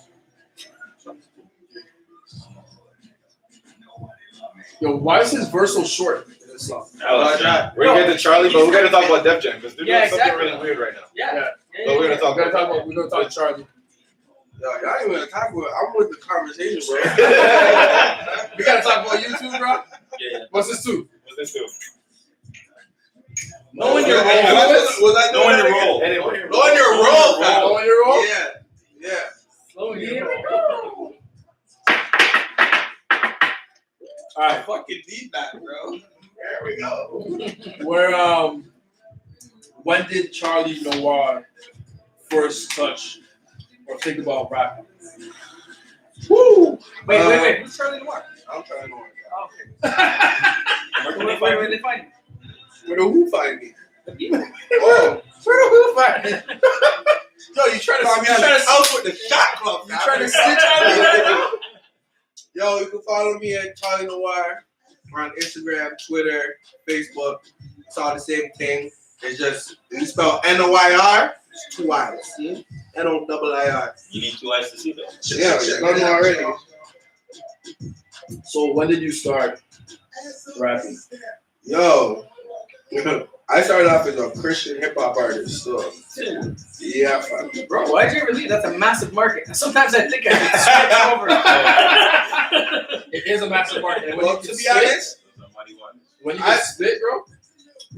Yo, why is his verse so short in this song? We're gonna get to Charlie, but we're gonna talk about Def Jam because they're doing Yeah, something exactly. really weird right now. Yeah. But we're gonna talk We're about gonna talk to Charlie. Yo, y'all ain't even talk about. I'm with the conversation, bro. We gotta talk about you too, bro. Yeah. What's this too? What's this do? Knowing your Was role. I doing Knowing that your again? role. Anyway. Knowing your role, pal. Oh, you're all? Yeah. Slow Yeah. down. All I right. fucking need that, bro. There we go. Where when did Charlie Noir first touch or think about rapping? Woo! Wait. Who's Charlie Noir? I'm trying to. Oh, okay. Where did they find him? Where the who find me? You. Oh, Where the who find it? Yo, you trying to find me you on trying the to house with the shot club. you trying to snitch on me? Yo, you can follow me at Charlie Noir. We're on Instagram, Twitter, Facebook. It's all the same thing. It's just you spell N-O-I-R, it's 2 I's. See? N-O-I-I-R. You need 2 eyes to see that. Yeah, you know already. So when did you start rapping? Yo, I started off as a Christian hip hop artist. So yeah, fam. Bro, why'd you ever leave? That's a massive market. Sometimes I think I could switch over. It is a massive market. And when Well, you to can be spit, honest, when you I- can spit, bro.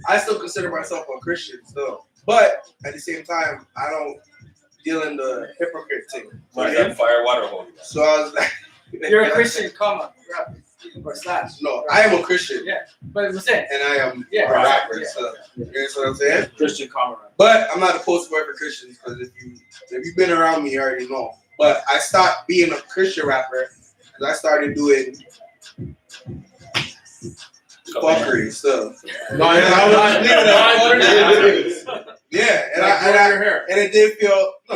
I still consider myself a Christian still. But at the same time, I don't deal in the hypocrite thing. What is that fire water hole? So I was like, You're a Christian, comma, rapper, or slash. No, I am a Christian. Yeah. But it was it. And I am Yeah, a rapper. yeah. So, you understand what I'm saying? Christian comrade. But I'm not a poster boy for Christians because if you've been around me, you already know. But I stopped being a Christian rapper because I started doing fuckery stuff. No, Yeah, and it did feel I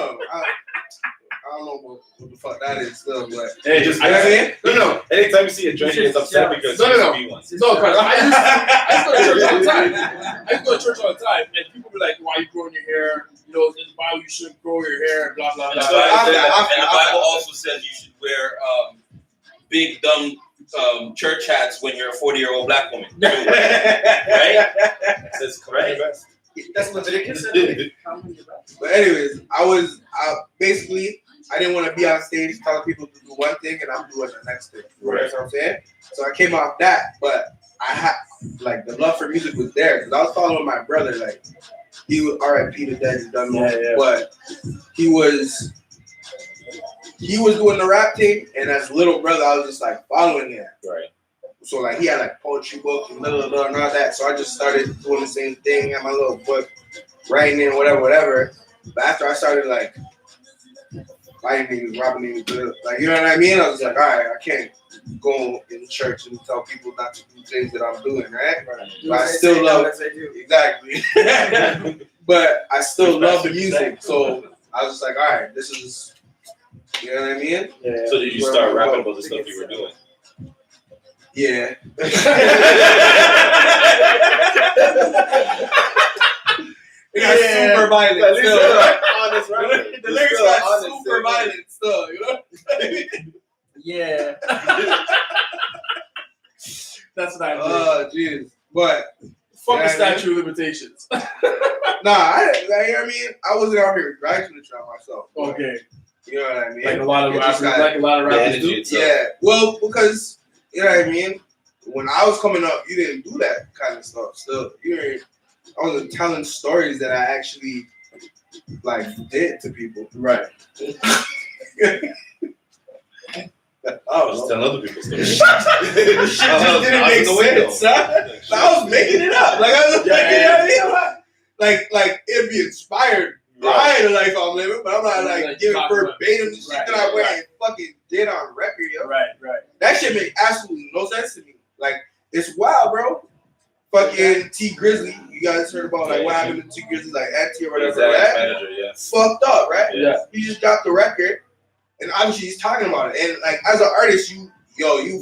don't know what the fuck that is still, but Hey, you know what I mean? No. Anytime you see a drink, he gets upset because No. he used to be one. No, because I used to go to church all the time. I used to go to church all the time, and people be like, "Why are you growing your hair? You know, in the Bible you shouldn't grow your hair." Blah blah And the blah. Bible also says you should wear big dumb church hats when you're a 40-year-old black woman. Right? That's correct. That's Leviticus. But anyways, I didn't want to be on stage telling people to do one thing and I'm doing the next thing. You know what I'm saying? So I came off that, but I had like the love for music was there because I was following my brother. Like he was R.I.P. to dead, he done more, but he was doing the rap thing, and as a little brother, I was just like following him. Right. So like he had like poetry books and and all that. So I just started doing the same thing, had my little book, writing in whatever. But after I started like fighting niggas, robbing niggas, like you know what I mean? I was like, all right, I can't go in church and tell people not to do things that I'm doing, right? But I still love exactly. But I still love the music, so I was just like, all right, this is, you know what I mean? Yeah. So did you start rapping about the stuff you were doing? Yeah. It got super violent still. Honest, right? The lyrics got super violent still, you know? Yeah. That's not good. Oh, jeez. But, Fuck the yeah, statute of limitations. nah, you know what I mean? I wasn't out here dragging the trap myself. Okay. You know what I mean? Like a lot of It just rappers, got- like a lot of rappers energy do. itself. Yeah, well, because, you know what I mean? When I was coming up, you didn't do that kind of stuff. Still, I wasn't telling stories that I actually like did to people. Right. Oh, Just telling other people's stories. shit just didn't make sense, son. I was making it up. Like I was making it up. Like it'd be inspired by the life I'm living, but I'm not like giving verbatim the shit that I went and fucking did on record, yo. Right. That shit make absolutely no sense to me. Like it's wild, bro. Fucking T Grizzly, you guys heard about like what happened to T Grizzly, like T or whatever, right? Manager, yeah. Fucked up, right? Yeah. He just got the record, and obviously he's talking about it. And like as an artist, you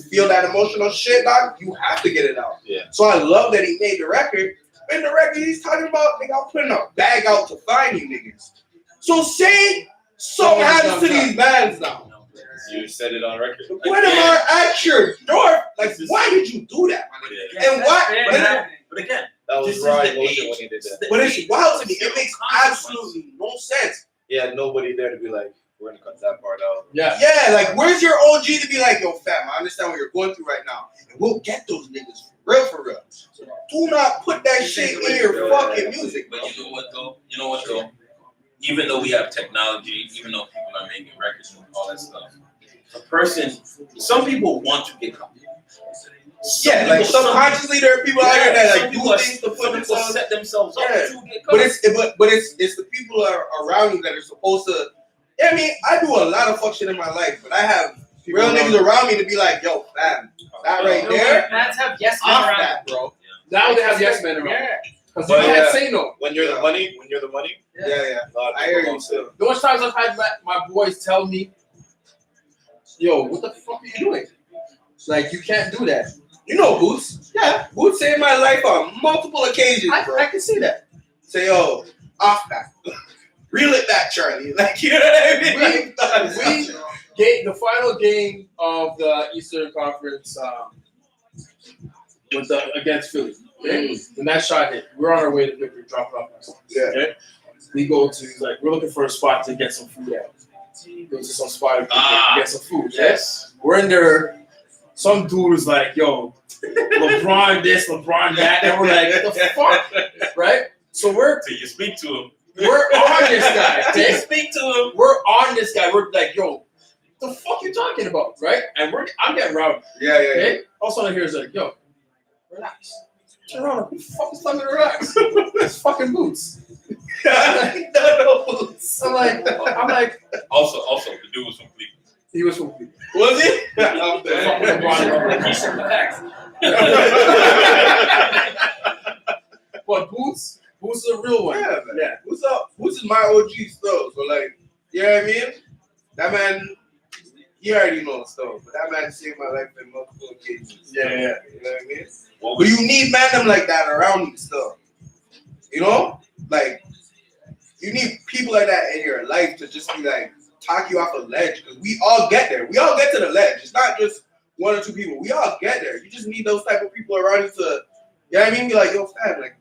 feel that emotional shit, dog. You have to get it out. Yeah. So I love that he made the record. And the record he's talking about, nigga, I'm putting a bag out to find you niggas. So say something happens to these bands now. You said it on record. When am I at your door? Like, why did you do that, my nigga? Yeah. And why? But again, That was this is raw the emotion age. when he did that. But it's wild to me. It makes absolutely no sense. He had nobody there to be like, we're gonna cut that part out. Yeah. Yeah, like, where's your OG to be like, yo, fam, I understand what you're going through right now. And we'll get those niggas for real. Do not put that shit in your fucking music, bro. But you know what though? Even though we have technology, even though people are making records and all that stuff, some people want to get copied. Yeah, like subconsciously there are people out here that like do things to put people themselves. set themselves up Yeah. to get But copied. it's the people that are around you that are supposed to. Yeah, I mean, I do a lot of fuck shit in my life, but I have real niggas around me to be like, yo, fam, that right there, Fans have yes men off around. that, bro. Now they have yes men around. Yeah. Because you But can't yeah. say no. When you're the money, Yeah. a lot of I hear people you don't say too. The much times I've had my boys tell me, yo, what the fuck are you doing? Like, you can't do that. You know Boots. Yeah. Boots saved my life on multiple occasions, bro. I can see that. Say, yo, off that. Reel it back, Charlie. Like, you know what I mean? We the final game of the Eastern Conference was against Philly. Okay? When that shot hit, we're on our way to victory, dropping off. Yeah. Okay? We go to, like, we're looking for a spot to get some food at. Go to some spot to get some food. Okay? Yes. We're in there. Some dude is like, yo, LeBron this, LeBron that. And we're like, what the fuck? Right? So Till you speak to him. we're on this guy. Till you Okay? speak to him. We're on this guy. We're like, yo, the fuck you talking about? Right? And I'm getting routed. Yeah. Okay? All of a sudden, I hear is like, yo, relax. Turn around. Who the fuck is telling me to relax? It's fucking Boots. No Boots. I'm like, Also, the dude was from Cleveland. he was from Cleveland. Was it? I'm The fuck with LeBron. He should relax. But Boots is a real one. Yeah, man. Yeah. What's up? Who's my OG still? So like, you know what I mean? That man, he already knows stuff, but that man saved my life in multiple occasions. Yeah. You know what I mean? What But was, you need man like that around you still. You know? Like, you need people like that in your life to just be like, talk you off a ledge. Because we all get there. We all get to the ledge. It's not just one or two people. We all get there. You just need those type of people around you to, you know what I mean? Be like, yo, fam, like,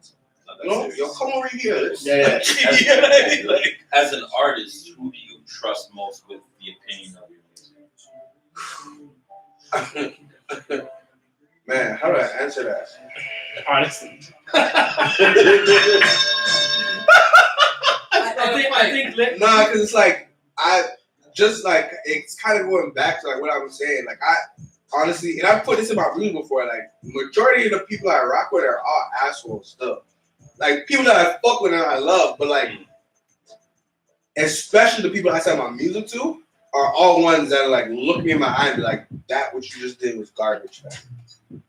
you know, yo, come over here. Let's, Yeah. you know what I mean? Like, as an artist, who do you trust most with the opinion of your music? man, how do I answer that? Honestly. I think Nah, because it's like, it's kind of going back to like what I was saying. Like, I honestly, and I've put this in my music before, like, majority of the people I rock with are all assholes still. Like, people that I fuck with and I love, but like, especially the people I send my music to are all ones that are like, look me in my eye and be like, that what you just did was garbage, man.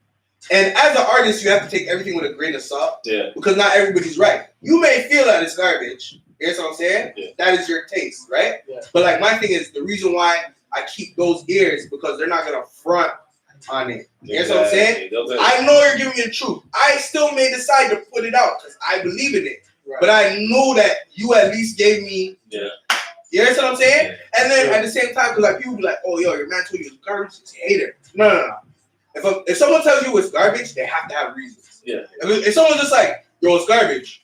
And as an artist, you have to take everything with a grain of salt. Yeah. Because not everybody's right. You may feel that it's garbage. You know what I'm saying? Yeah. That is your taste, right? Yeah. But like my thing is the reason why I keep those ears because they're not gonna front on it. You know what I'm saying? I know you're giving me the truth. I still may decide to put it out because I believe in it. Right. But I know that you at least gave me. Yeah. You know what I'm saying? Yeah. And then Sure. at the same time, because like people be like, "Oh, yo, your man told you it's garbage." It's a hater. No. If someone tells you it's garbage, they have to have reasons. Yeah. If someone's just like, "Yo, it's garbage,"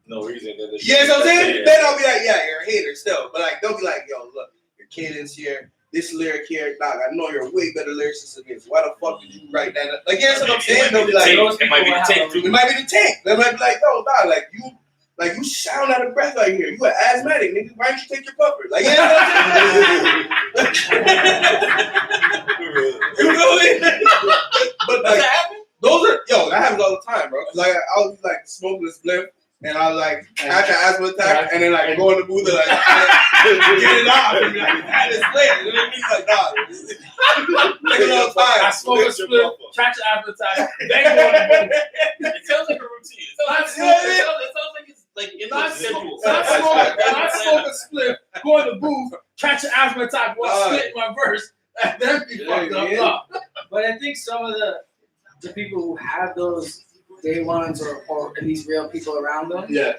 No reason. you know what I'm saying? Then I'll be like, "Yeah, you're a hater still." But like, they'll be like, "Yo, look, your cadence here, this lyric here, dog. I know you're a way better lyricist than this. Why the fuck did you write that?" Like, you know what I'm saying? They'll be like, it might be the tape it might be the tank. They might be like, "Yo, dog, like you Like, you sound out of breath right here. You an asthmatic, nigga. Why don't you take your puffer? Like, you know what I'm saying? You know what I mean? But Does like, that happen? those are that happens all the time, bro. Like, I'll be like smoking a spliff, and I'll like catch an asthma attack, and then like go in the booth and like get it off, and be like, had this later. You know what I mean? Like, dog, take it all the I time. smoke a split, catch an appetite, then go on the boat. It sounds like a routine. It sounds Not like it's like in Not the schedule. Not smoke a split, go in the booth, catch an asthma attack while spitting my verse, and then be fucked up. But I think some of the people who have those day ones or at least real people around them, Yeah.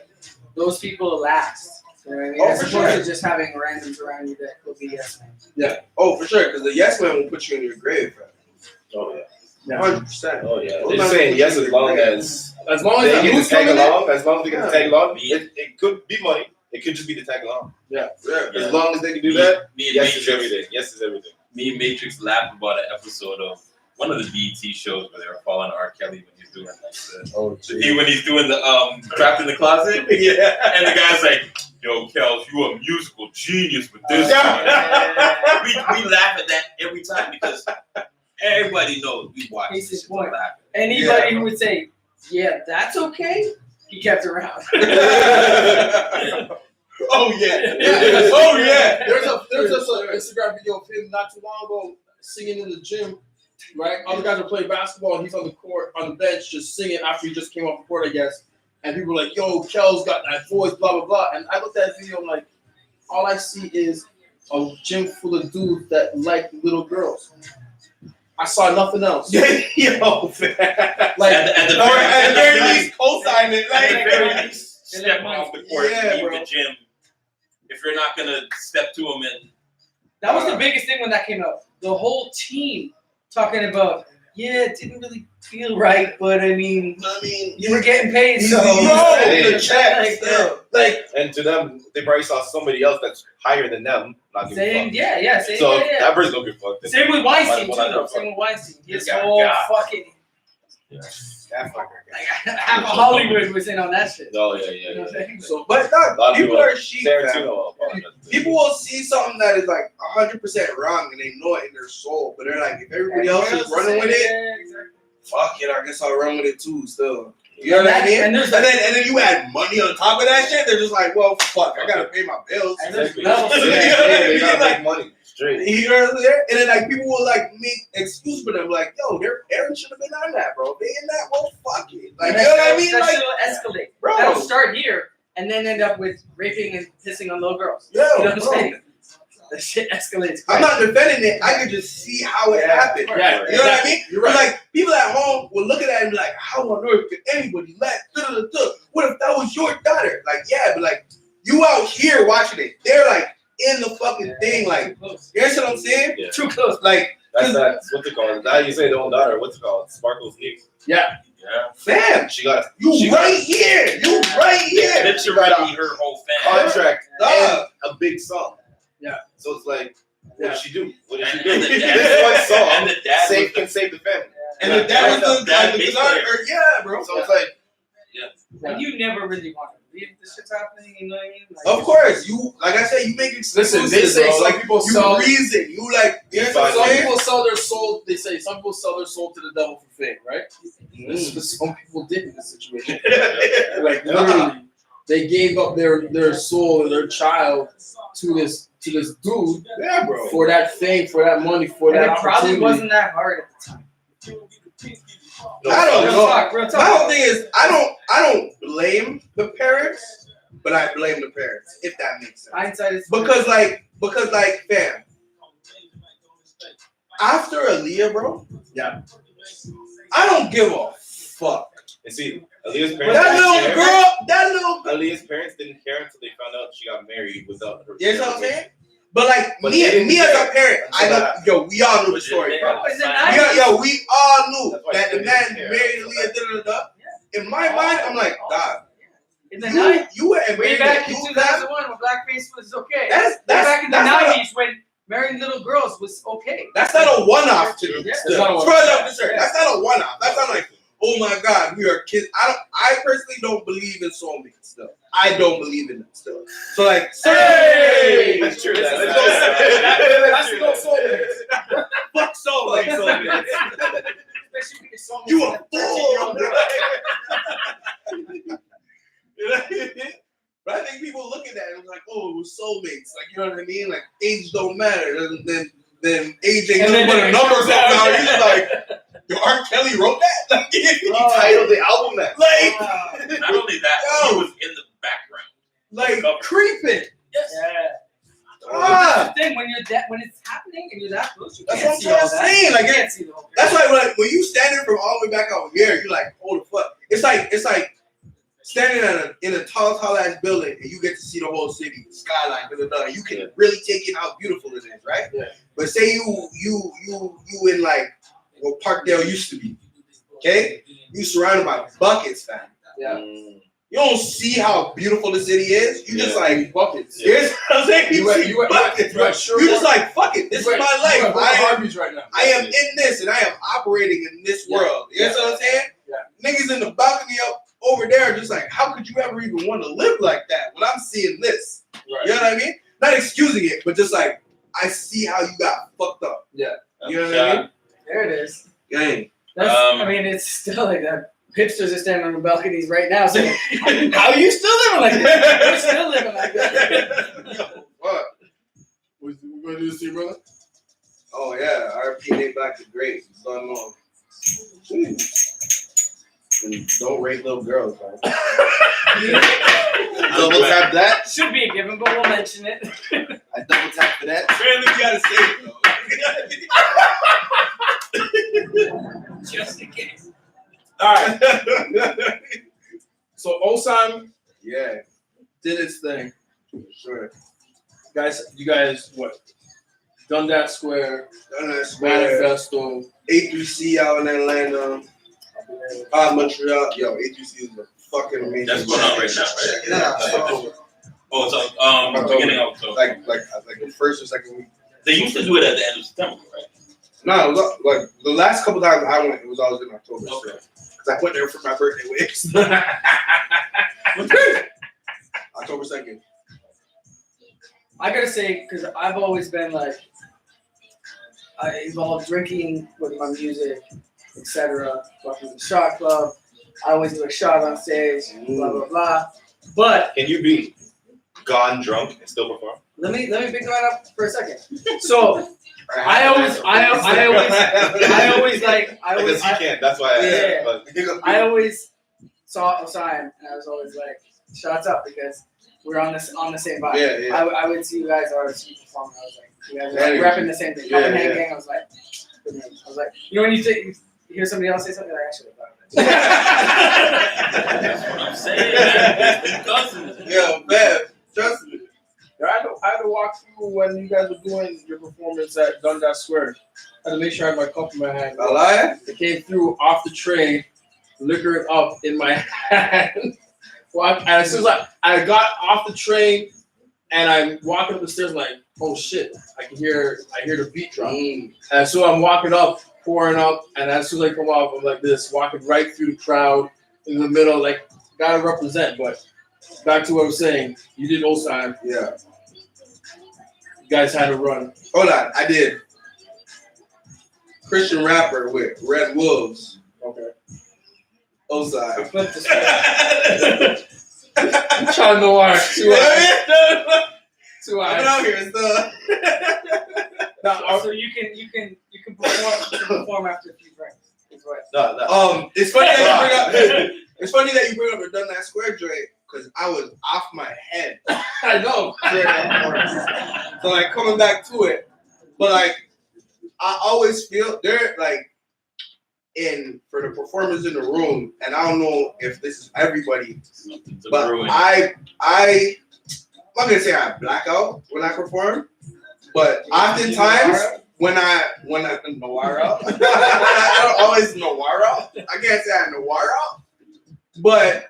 those people last. You know what I mean? Oh, As for opposed sure. to just having randoms around you that could be yes men. Oh, for sure, because the yes man will put you in your grave, Oh yeah. 100%. Oh yeah. They're saying yes as long as As long as they that get to loose tag coming in, along. As long as they get to tag along, it could be money. It could just be the tag along. Yeah. As long as they can do that, Me and yes is Matrix, everything. Yes is everything. me and Matrix laughed about an episode of one of the BET shows where they were following R. Kelly when he's doing like when he's doing the trapped in the closet. Yeah. And the guy's like, "Yo, Kels, you a musical genius with this." we laugh at that every time because everybody knows we watch Case this in shit to point. laugh. Anybody who would say, yeah, that's okay, he kept around. Oh yeah. Yeah. Oh yeah. There's just an Instagram video of him not too long ago singing in the gym, right? Other guys are playing basketball and he's on the court, on the bench, just singing after he just came off the court, I guess. And people were like, yo, Kel's got that voice, blah, blah, blah. And I looked at that video, I'm like, all I see is a gym full of dudes that like little girls. I saw nothing else. Yo, Like, at the or at the very very least, co-sign it. At the very Like, least, step off the court Yeah, and leave bro. the gym. If you're not gonna step to him and That was the biggest thing when that came out. The whole team talking about, yeah, it didn't really feel right, but I mean, you were getting paid, so the check. like, bro. Like, And to them, they probably saw somebody else that's higher than them. Not giving a Same, fuck. yeah, same, So yeah. that person don't give a fuck. then. Same with Weinstein too, Well, though. Same with Weinstein. His This guy whole got- fucking that fucker. like half of Hollywood was in on that shit. Oh yeah, You yeah, know yeah. what I'm saying? So, but A lot dog, of people people are sheep, man. Tarantino apologized. People will see something that is like 100% wrong and they know it in their soul, but they're like, if everybody else is running with it, Yeah, exactly. fuck it, I guess I'll run with it too. Still, you know what I mean? And And there's then you add money on top of that shit. They're just like, well, fuck, I gotta pay my bills. And there's Exactly. levels to You know that. what I Yeah, they mean? gotta Like, make money straight. you know what I'm saying? And then like people will like make excuse for them, like, yo, their parents should have been on that, bro. They in that, well, fuck it. Like, you know what I mean? That Like, shit will escalate. bro, That'll start here and then end up with raping and pissing on little girls. yo, You know what I'm bro. saying? That shit escalates. I'm not defending it. I can just see how it happened. Yeah, You know what I mean? You're But right. like people at home will look at that and be like, how on earth could anybody let what if that was your daughter? Like, yeah, but like you out here watching it. They're like in the fucking thing, like, Too close. you know what I'm saying? Yeah. Too close. Like, That's what they call it. Now you say their own daughter. What's it called? Sparkle Sneaks. Yeah. yeah. fam, She got you She right here. You right here. Bitch already her whole a family. contract Dog. and a big song. Yeah. So it's like, what Yeah. did she do? What did she And do? the This dad- one song and the dad save, was the- can save the family. And then that was the That the big guitar. player. Yeah, bro. So it's like, And you never really want to believe this shit's happening, you know what I mean? Like, Of course, you like I said, you make excuses. Listen, they say bro. some like people you sell. reason. You like, you know what I'm Some saying? people sell their soul. They say some people sell their soul to the devil for fame, right? This is what some people did in this situation. Like literally, they gave up their soul and their child to this dude Yeah, bro. for that fame, for that money, for and that it probably opportunity. wasn't that hard at the time. I don't Real know. talk, real My talk. whole thing is I don't blame the parents, but I blame the parents, if that makes sense. Hindsight is Because fam, after Aaliyah, bro, Yeah. I don't give a fuck. and see, Aaliyah's parents. That didn't little care. girl, that little Aaliyah's parents didn't care until they found out she got married without her. you know what I'm saying? But like But they didn't me as care a parent, I know, yo, we all knew the story, bro. Bro, in the We 90s, we all knew That's why that the they man didn't care. married Aaliyah. In my mind, I'm like, God, in the 90s, you were way back in you 2001 when blackface was okay. That's Way back in the not a- 90s when marrying little girls was okay. That's not a one-off to me. Yeah. Still. It's not a one-off. Further up the shirt. That's not a one-off. That's not like, oh my God, we are kids. I personally don't believe in soulmates. Still, I don't believe in that still. So like, Hey! That's true. That's no soulmates. fuck soulmates. Especially with your You a soulmate, fool. 13-year-old girl. You know what I mean? But I think people look at that and like, oh, we're soulmates. Like, you know what I mean? Like, age don't matter. Then age ain't nothing but a number somehow. You're just like, yo, R. Kelly wrote that? Like, He titled the album that. like, Not only that, Yo. he was in the background. like creeping. Yes. Yeah. Ah, That's the thing when you're that when it's happening and you're that close, you That's can't what I'm see all trying to that. say, like, you can't see the whole that's why when you standing from all the way back out here, you're like, holy fuck. It's like standing in a tall ass building and you get to see the whole city, the skyline, you can really take in how beautiful it is, right? Yeah. But say you in like what Parkdale used to be, okay? You surrounded by buckets, fam. Yeah. You don't see how beautiful the city is. You just like buckets. here's what I'm saying. You see you buckets, bro. sure You just like fuck it. This is my life. Harvey's right now. I am in this and I am operating in this world. You know what I'm saying? Yeah. Niggas in the balcony up over there are just like, how could you ever even want to live like that when I'm seeing this? Right. You know what I mean? Not excusing it, but just like, I see how you got fucked up. You know what I mean? There it is. Gang. That's, I mean, it's still like that. Hipsters are standing on the balconies right now saying, how are you still living like this? We're still living like that. What? We're gonna do this to your brother? Oh yeah, RP Nate Black is great. It's unknown. And don't rape little girls, man. Double tap that. Should be a given, but we'll mention it. I double tap for that. Apparently we gotta say it though. Just in case. All right. So Osan Yeah, did its thing. sure. You guys, what? Dundas Square, Done that square. Manifesto. A3C out in Atlanta. Montreal. Yo, A3C is a fucking amazing. That's going on right now, right? Yeah. So, Oh, it's beginning of October. like the first or second week. They used to do it at the end of September, right? No, like the last couple times I went, it was always in October. Okay. Because I went there for my birthday weeks. October 2nd. I gotta say, because I've always been like, I involved drinking with my music, etc. Fucking the shot club. I always do a shot on stage, blah blah blah. But Can you be gone drunk and still perform? let me pick that up for a second. So I always Because he can't. That's why. I always saw a sign and I was always like, shots up because we're on the same vibe. Yeah. I would see you guys always perform. I was like, you guys are Yeah, like repping the same thing. yeah, Copenhagen. yeah. I was like, you know when you hear somebody else say something, like, actually. That's what I'm saying, man. It's cousins. Yo, Bev, trust me. I had to walk through when you guys were doing your performance at Dundas Square. I had to make sure I had my cup in my hand. I lie? It came through off the train, liquor up in my hand. Well, and as soon as I got off the train and I'm walking up the stairs, like, oh shit, I hear the beat drop. And so I'm walking up, pouring up, and as soon as I come off, I'm like this, walking right through the crowd in the middle, like, gotta represent. But back to what I was saying, you did Osan. Yeah. You guys had to run. Hold on, I did. Christian rapper with Red Wolves. Okay. Ozai. Trying to watch. Too I've been out here, so. So you can perform after a few drinks. Is what. No. It's funny that you bring up. It's funny that you bring up the Dundas Square joint because I was off my head. I know. So like coming back to it, but like I always feel there like for the performers in the room, and I don't know if this is everybody, but I'm not gonna say I black out when I perform, but oftentimes when I noir out, I don't always noir out. I can't say I noir out, but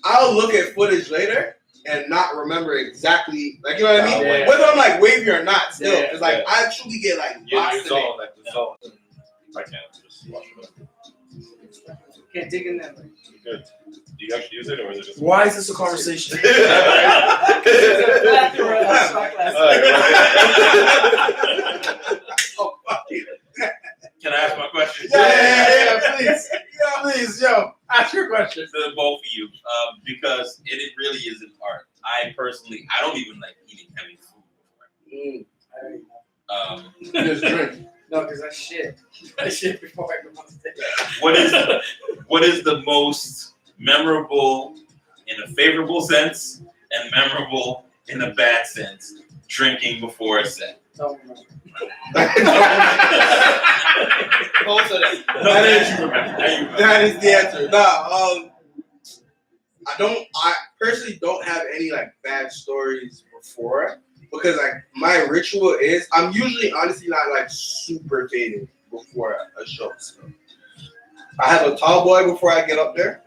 I'll look at footage later and not remember exactly, like, you know what I mean? Yeah. Whether I'm like wavy or not, still, because Yeah. I truly get like Yeah, lost the in it. zone, like the zone. I can't just watch it. Can't dig in there. Good. Do you actually use it, or is it just? Why is this a conversation? Oh, fuck it. Can I ask my question? Yeah, please. Yeah, please, yo. Ask your question. To both of you, because it really is an art. I personally, I don't even like eating heavy food before. Just drink. No, because I shit. I shit before I go on stage. What is the most memorable in a favorable sense and memorable in a bad sense drinking before a set? Don't remember. Both of them. No, that you remember. That you remember. That is the answer. I personally don't have any like bad stories before because like my ritual is I'm usually honestly not like super faded before a show. So I have a tall boy before I get up there,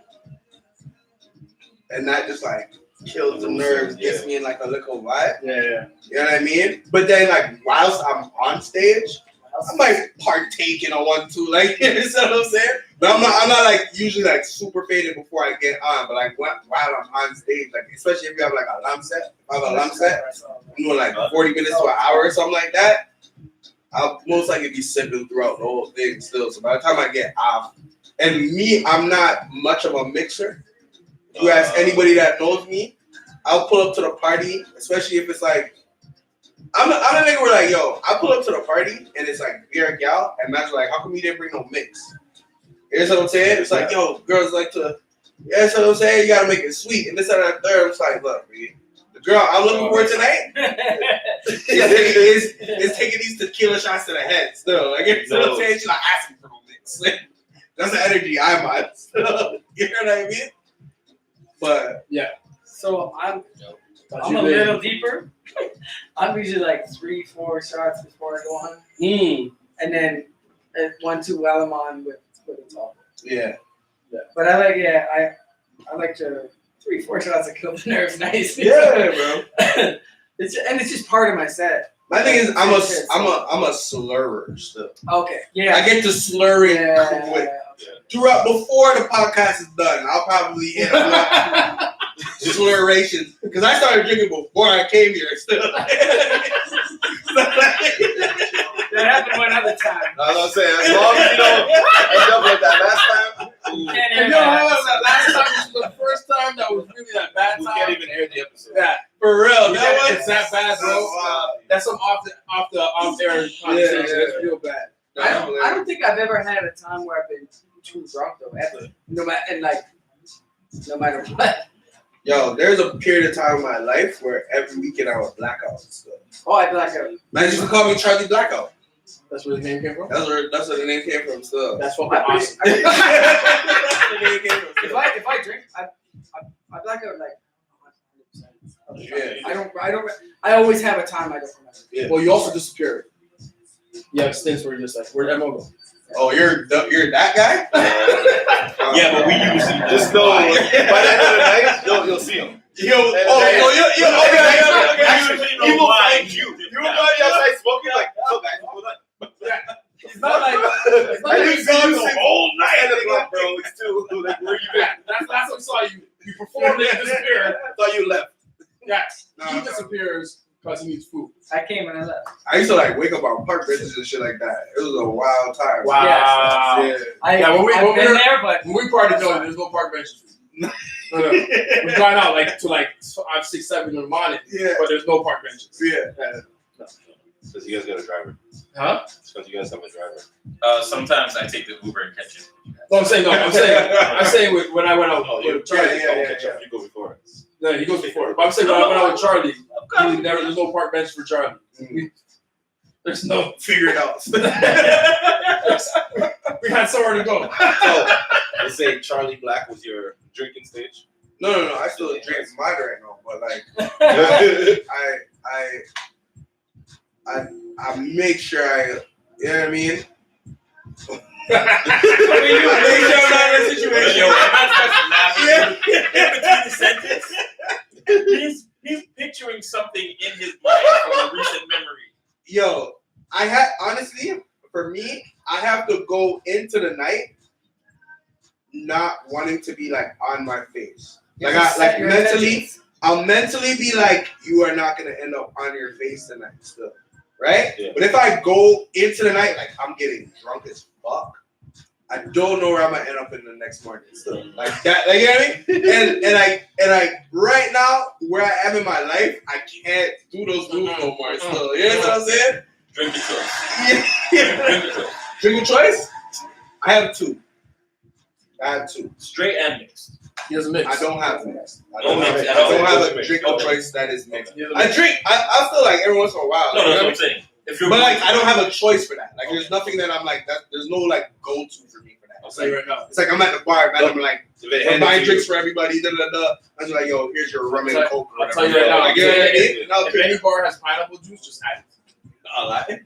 and that just like kills the nerves, gets me in like a little vibe. Yeah. You know what I mean? But then like whilst I'm on stage, I might partake in a 1-2, like you know what I'm saying? But I'm not like usually like super faded before I get on. But like while I'm on stage, like especially if you have like a lump set, if I have a lump set, I'm doing like 40 minutes to an hour or something like that. I'll most likely be sipping throughout the whole thing still. So by the time I get off, and me, I'm not much of a mixer. You ask anybody that knows me, I'll pull up to the party, especially if it's like. I'm a nigga where like, yo, I pull up to the party and it's like beer and gal, and man's like, how come you didn't bring no mix? You know what I'm saying? It's like, yo, girls like to, you know what I'm saying? You gotta make it sweet. And this and that third, it's like, look, man, the girl I'm looking for tonight is taking these tequila shots to the head still. Like, you know what I'm saying? She's not asking for no mix. That's the energy I'm on. You know what I mean? But, Yeah. So I'm a little deeper. I'm usually like 3-4 shots before I go on, and then 1-2 while I'm on with the top. yeah. But I like to 3-4 shots to kill the nerves nice. Yeah, bro. it's just part of my set. My thing is, I'm a slurrer still. Okay. Yeah. I get to slurring Yeah. quick. Throughout before the podcast is done, I'll probably hit slurrations because I started drinking before I came here. Still, That happened one other time. I was gonna say, as long as you don't end up like that last time, Can't And have yo, that. hold on, that last time was the first time that was really that bad We time. can't even air the episode. Yeah, for real. That it's that bad, bro. That's some off air conversation. Yeah. That's real bad. I don't think I've ever had a time where I've been too drunk though, ever. No matter what. Yo, there's a period of time in my life where every weekend I would black out and stuff. Oh, I black out. Man used to call me Charlie Blackout. That's where the name came from. That's where the name came from. Still. That's fucking awesome. That's where the name came from. If I drink, I black out like 100%. Yeah. I always have a time I don't remember. Yeah. Well, you also disappeared. You have stints where you're just like, where'd Emma go? Oh, you're that guy? Yeah, but we usually just know by the end of the night, you'll see him. Okay. He will find you. You will go outside smoking like, so guys, hold on. It's not like it's not I like just gone the whole night at the club, bro. It's still like, where you at? That's last time I saw you. You performed and disappeared. I thought you left. Yes. No. He disappears because he needs food. I came and I left. I used to like wake up on park benches and shit like that. It was a wild time. Wow. Yeah. Yeah, when I've been we're- there, but When we party, no, there's no park benches. No. We've gone out like to 5, 6, 7 in the morning, Yeah. but there's no park benches. Yeah. Because you guys got a driver. Huh? Because you guys have a driver. sometimes I take the Uber and catch it. No, I'm saying when I went out with Charlie. Yeah. You go before us. No, he goes before. But I'm saying when I went out with Charlie, there's no park bench for Charlie. There's no. Figure it out. We had somewhere to go. So, let's say Charlie Black was your drinking stage. No. I still drink moderate now, but like I make sure I, you know what I mean? I make sure I'm not in a situation. Yo, I'm not supposed to laugh in between the sentence. He's picturing something in his mind from a recent memory. Yo, honestly, for me, I have to go into the night not wanting to be like on my face. You Like have to set like your mentally, intentions. I'll mentally be like, you are not gonna end up on your face tonight still. Right? Yeah. But if I go into the night like I'm getting drunk as fuck, I don't know where I'm gonna end up in the next morning still. Like that, like you know what I mean? And I right now, where I am in my life, I can't do those moves no more still. You know what I'm saying? Drink your choice. Yeah. Drink your choice. Drink of choice? I have two. Straight and mixed. He doesn't mix. I don't have mixed. I No don't have, mix I at all. don't have a Mixed. drink of choice that is mixed. He doesn't I mix. drink. I feel like every once in a while. No, you know that's what what I'm saying. If you're But like, I don't have a choice for that. Like, there's nothing that I'm like that. There's no like go-to for me for that. I'll It's tell you like, right now. it's like I'm at the bar, man. I'm like, If it we're handed buying to drinks you, for everybody. Da da da. I was like, yo, here's your rum and I'll coke. or I'll tell you whatever. right now. Like, you know what I mean? And I'll If drink. any bar has pineapple juice, just add it. I'll lie.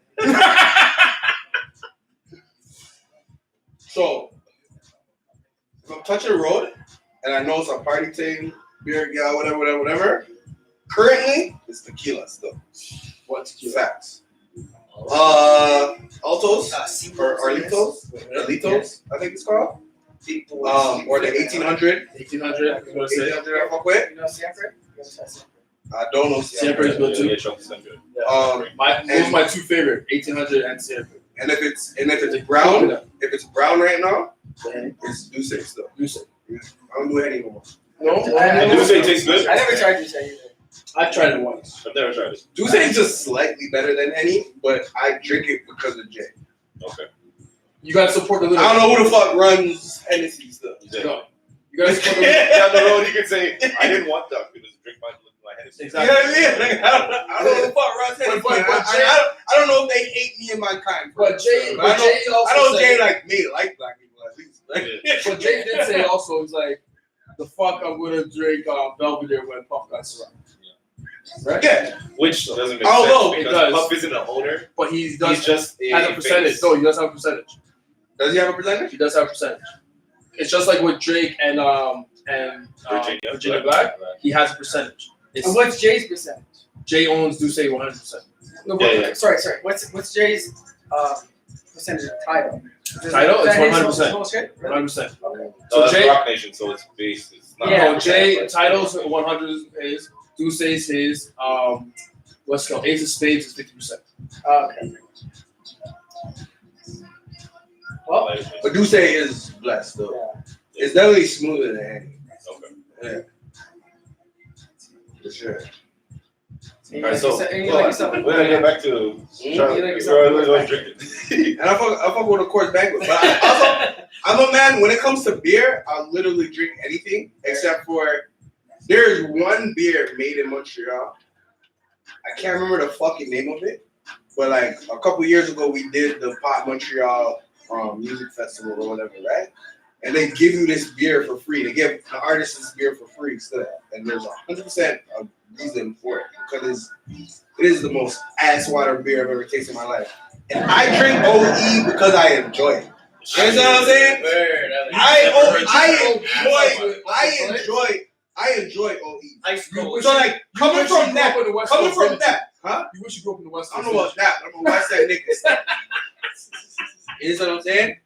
So, if I'm touching the road and I know it's a party thing, beer, yeah, whatever. Currently, it's tequila still. What tequila? Facts. Altos or Litos, I think it's called. Or the 1800. 1800. I'm gonna say. 1800 I fuck with. You know Sanford? You gotta try Sanford. I don't know. Siempre is good too. Yeah, Chuck is good. Those are my two favorite. 1800 and Siempre. And if it's brown right now, it's Douce still. Douce. I don't do it anymore. No, And no. Douce tastes good? I never tried Douce either. I've tried it once. I've never tried it. Douce is just slightly better than any, but I drink it because of Jay. Okay. You gotta support the little. I don't know who the fuck runs Hennessy still. No. You gotta support the Down the road, you can say, I didn't want that. Because drink my Hennessy. You know what I mean? Like, I don't know who the fuck runs Hennessy. But Jay- I don't know if they hate me and my kind. But Jay, I know, Jay also I know said, Jay like me, like black people at least. Like, But Jay did say also, he's like, the fuck I'm gonna drink Belvedere when Puff got surrounded. Right? yeah. Which doesn't make Oh, sense no, it because does. Puff isn't an owner. But he does He's just has a percentage. face. No, he does have a percentage. Does he have a percentage? He does have a percentage. It's just like with Drake and Virginia Black. He has a percentage. And It's, what's Jay's percentage? Jay owns Douce 100%. No, Yeah, yeah. Sorry. What's Jay's percentage of title? Title? It's That is 100%. bullshit? Really? 100%. So So that's Jay- Rock Nation, so it's based. It's not. Yeah. No, Jay titles 100 is his. Douce is his. What's it called? Ace of Spades is 50%. Okay. Well, But Douce is blessed though. yeah. It's definitely smoother than Henny. Okay. For sure. And Alright, so you like yourself. we're gonna get back to You Charlie. like yourself. We're drinking. And I fuck with a Coors Banquet. But I'm a man, when it comes to beer, I'll literally drink anything except for there's one beer made in Montreal. I can't remember the fucking name of it. But like a couple years ago we did the Pot Montreal music festival or whatever, right? And they give you this beer for free. They give the artists this beer for free still. And there's 100% a reason for it. Because it is the most ass water beer I've ever tasted in my life. And I drink OE because I enjoy it. You understand what I'm saying? I enjoy OE. So like coming from that, huh? You wish you grew up in the West I Coast. don't know about that. I'm a West Side nigga. You know what I'm saying?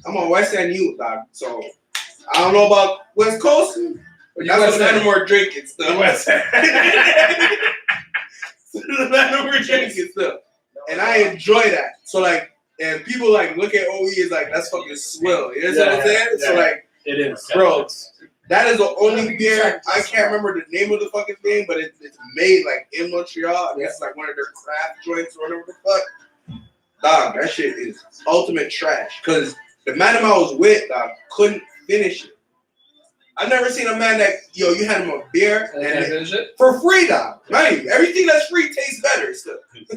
I'm a West End youth, dog. So I don't know about West Coast, but that's what the man more drinking stuff. West End. The man more drinking stuff, and I enjoy that. So like, and people like look at OE as like that's fucking swill. You know what I'm saying? So like, It is. bro, that is the only beer I can't remember the name of the fucking thing, but it's made like in Montreal. And it's like one of their craft joints or whatever the fuck. Dog, that shit is ultimate trash. Cause the man I was with, dog, couldn't finish it. I've never seen a man that you had him a beer And and finish it? for free, dog. Right? Everything that's free tastes better still. And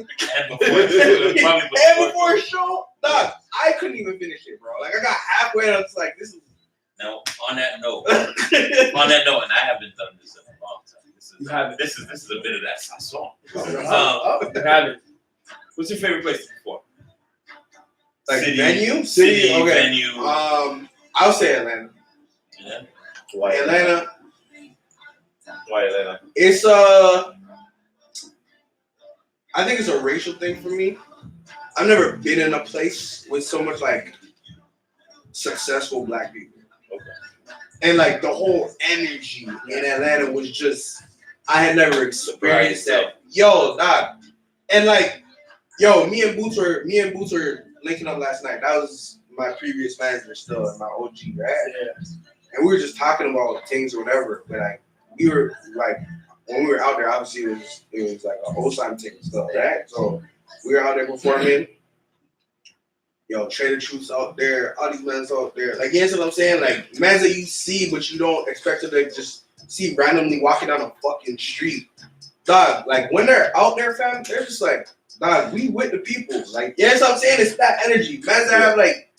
And before a show, dog, I couldn't even finish it, bro. Like I got halfway and I was like, this is Now, on that note, and I haven't done this in a long time. You haven't. This is a bit of that song. You haven't. What's your favorite place to perform? like City, venue? City, Okay. venue. I'll say Atlanta. Yeah. Why Atlanta. Why Atlanta? It's I think it's a racial thing for me. I've never been in a place with so much like successful black people. and like the whole energy in Atlanta was just, I had never experienced that. Yo, dog. And like, yo, me and Boots were linking up last night. That was my previous manager still and my OG, right? Yeah. And we were just talking about things or whatever. But like, we were like, when we were out there, obviously it was like a whole time thing stuff, right? So we were out there performing. Yo, Trader Truth's out there, all these mans out there. Like, you know what I'm saying? Like, mans that you see, but you don't expect to like, just see randomly walking down a fucking street. Dog, like, when they're out there, fam, they're just like, dog, we with the people. Like, you know what I'm saying? It's that energy. Mans that have, like,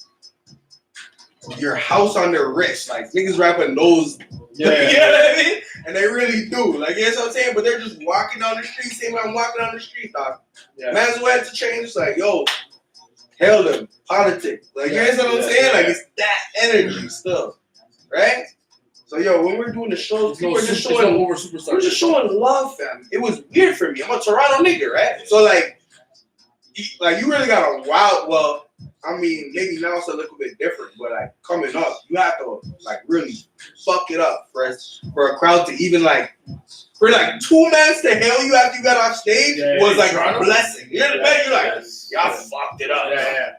your house on their wrist. Like, niggas rapping those. Yeah. You know what I mean? And they really do. Like, you know what I'm saying? But they're just walking down the street, same way I'm walking down the street, dog. Yeah. Mans who had to change, it's like, yo, hell them, politics. Like, you know what I'm saying? Like, it's that energy still, right? So, yo, when we're doing the shows, people are just showing, over superstars. we're just showing love, fam. It was weird for me. I'm a Toronto nigga, right? So, like, you really got a wild, well, I mean, maybe now it's a little bit different, but, like, coming up, you have to, like, really fuck it up for a crowd to even, like, for, like, 2 minutes to hail you after you got off stage was, like, a blessing. You know what I mean? You're like, y'all fucked it up. Yeah.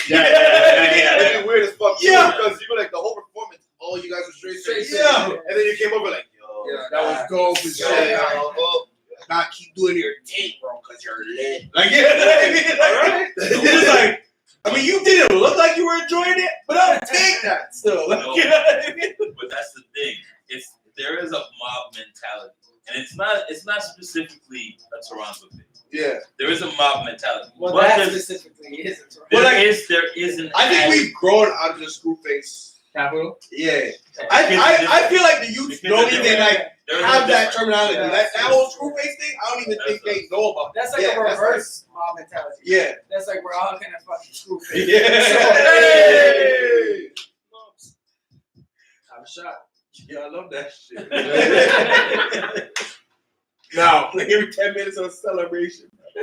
It's weird as fuck. Yeah. Because you were like the whole performance, all you guys were straight. Yeah. And then you came over like, yo. Yeah, That was gold for sure. Yeah. Not keep doing your tape, bro, because you're lit. Like, you know what I mean? Like, it's like, I mean, you didn't look like you were enjoying it, but I'll take that still. Like, you know what I mean? But that's the thing. There is a mob mentality, and it's not specifically a Toronto thing. Yeah. There is a mob mentality. Well, but that there's- specifically is a Toronto. Well, like, there is an. I think we've grown out of the screw face. Capital. Yeah. I feel like the youth don't even like have that terminology. Yeah. That whole screw face thing, I don't even think they know about that. That's like Yeah, a that's reverse mob mentality. Yeah. That's like we're all kind of fucking screw face. Yeah. Hey! Have a shot. Yeah, I love that shit. Now, like every 10 minutes of a celebration. No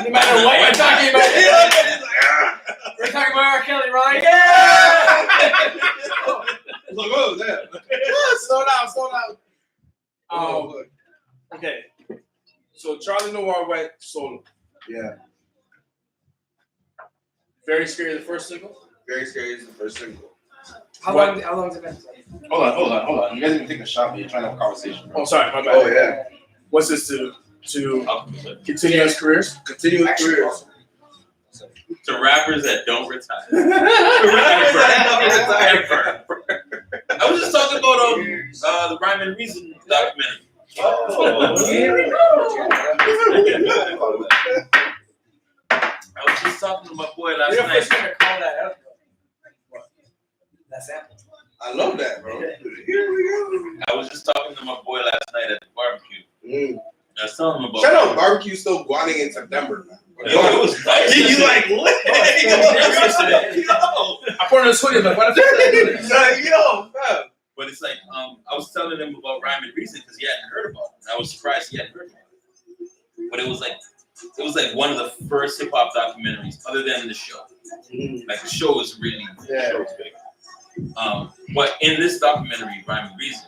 matter what we're talking about, we're talking about R. Kelly, right? Yeah! Look, what was that? Slow down. Okay. So Charlie Noir went solo. Yeah. Very Scary, the first single. Very Scary is the first single. How long has it been? Hold on. You guys didn't take a shot, but you're trying to have a conversation, bro. Oh, sorry, my bad. Oh, yeah. What's this to continue his careers? Continue with careers. To rappers that don't retire. Ever. I was just talking about the Rhyme and Reason documentary. Oh, Here we go. I was just talking to my boy last You're the night. first one to call that out. That's sample. I love that, bro. Here we go. I was just talking to my boy last night at the barbecue. I was telling him about. Shout out barbecue still guaning in September, man. It was nice. You like lit? I put on his hoodie, like, what the fuck did I do this? Like, yo, fam. But it's like, I was telling him about Rhyme and Reason because he hadn't heard about it. And I was surprised he hadn't heard about it. But it was like one of the first hip hop documentaries, other than the show. Like the show is really big. But in this documentary, Rhyme and Reason,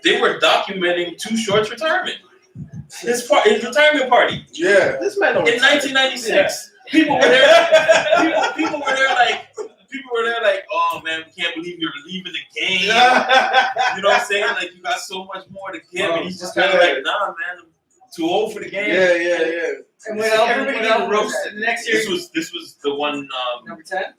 they were documenting Too Short's retirement. His retirement party. Yeah. This man don't In 1996, people were there. People were there like, oh man, we can't believe you're leaving the game. You know what I'm saying? Like you got so much more to give, and he's just kind of like, nah, man, I'm too old for the game. Yeah. And when everybody got roasted the next year, This was the one. number 10.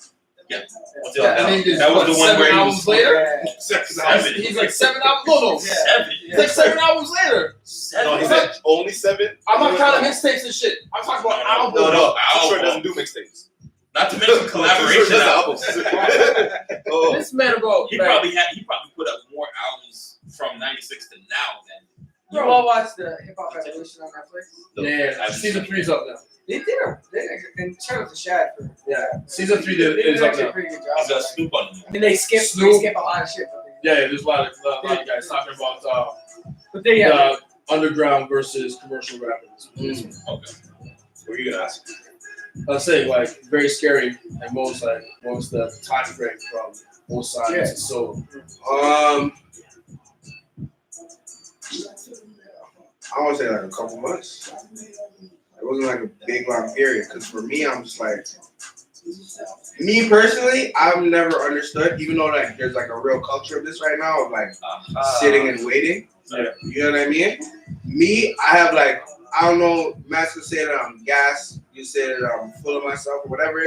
Yeah. That was the one where he was later. Seven. He's like 7 albums. No. Yeah. 7. He's like 7 albums later. No, he said only 7. I'm not counting mixtapes and shit. I'm talking about albums. No. Too Short doesn't do mixtapes. Not to mention collaboration albums. Oh. This man about He probably put up more albums from '96 to now than. You all watched the Hip Hop Evolution on Netflix? yeah. Season 3's up now. They did and shout out to Shad for Season 3 they did is up actually a now. pretty good He's job. got Snoop on him. I mean, they skip a lot of shit. Yeah, there's a lot of guys talking about But they the underground versus commercial rappers. Okay. What are you gonna ask? I'll say like Very Scary and most the time frame from both sides. Yeah. So I would say like a couple months. It wasn't like a big long period. Because for me, I'm just like, me personally, I've never understood, even though like there's like a real culture of this right now of like sitting and waiting. Yeah. You know what I mean? Me, I have like, I don't know, Max would say that I'm gas, you say that I'm full of myself or whatever.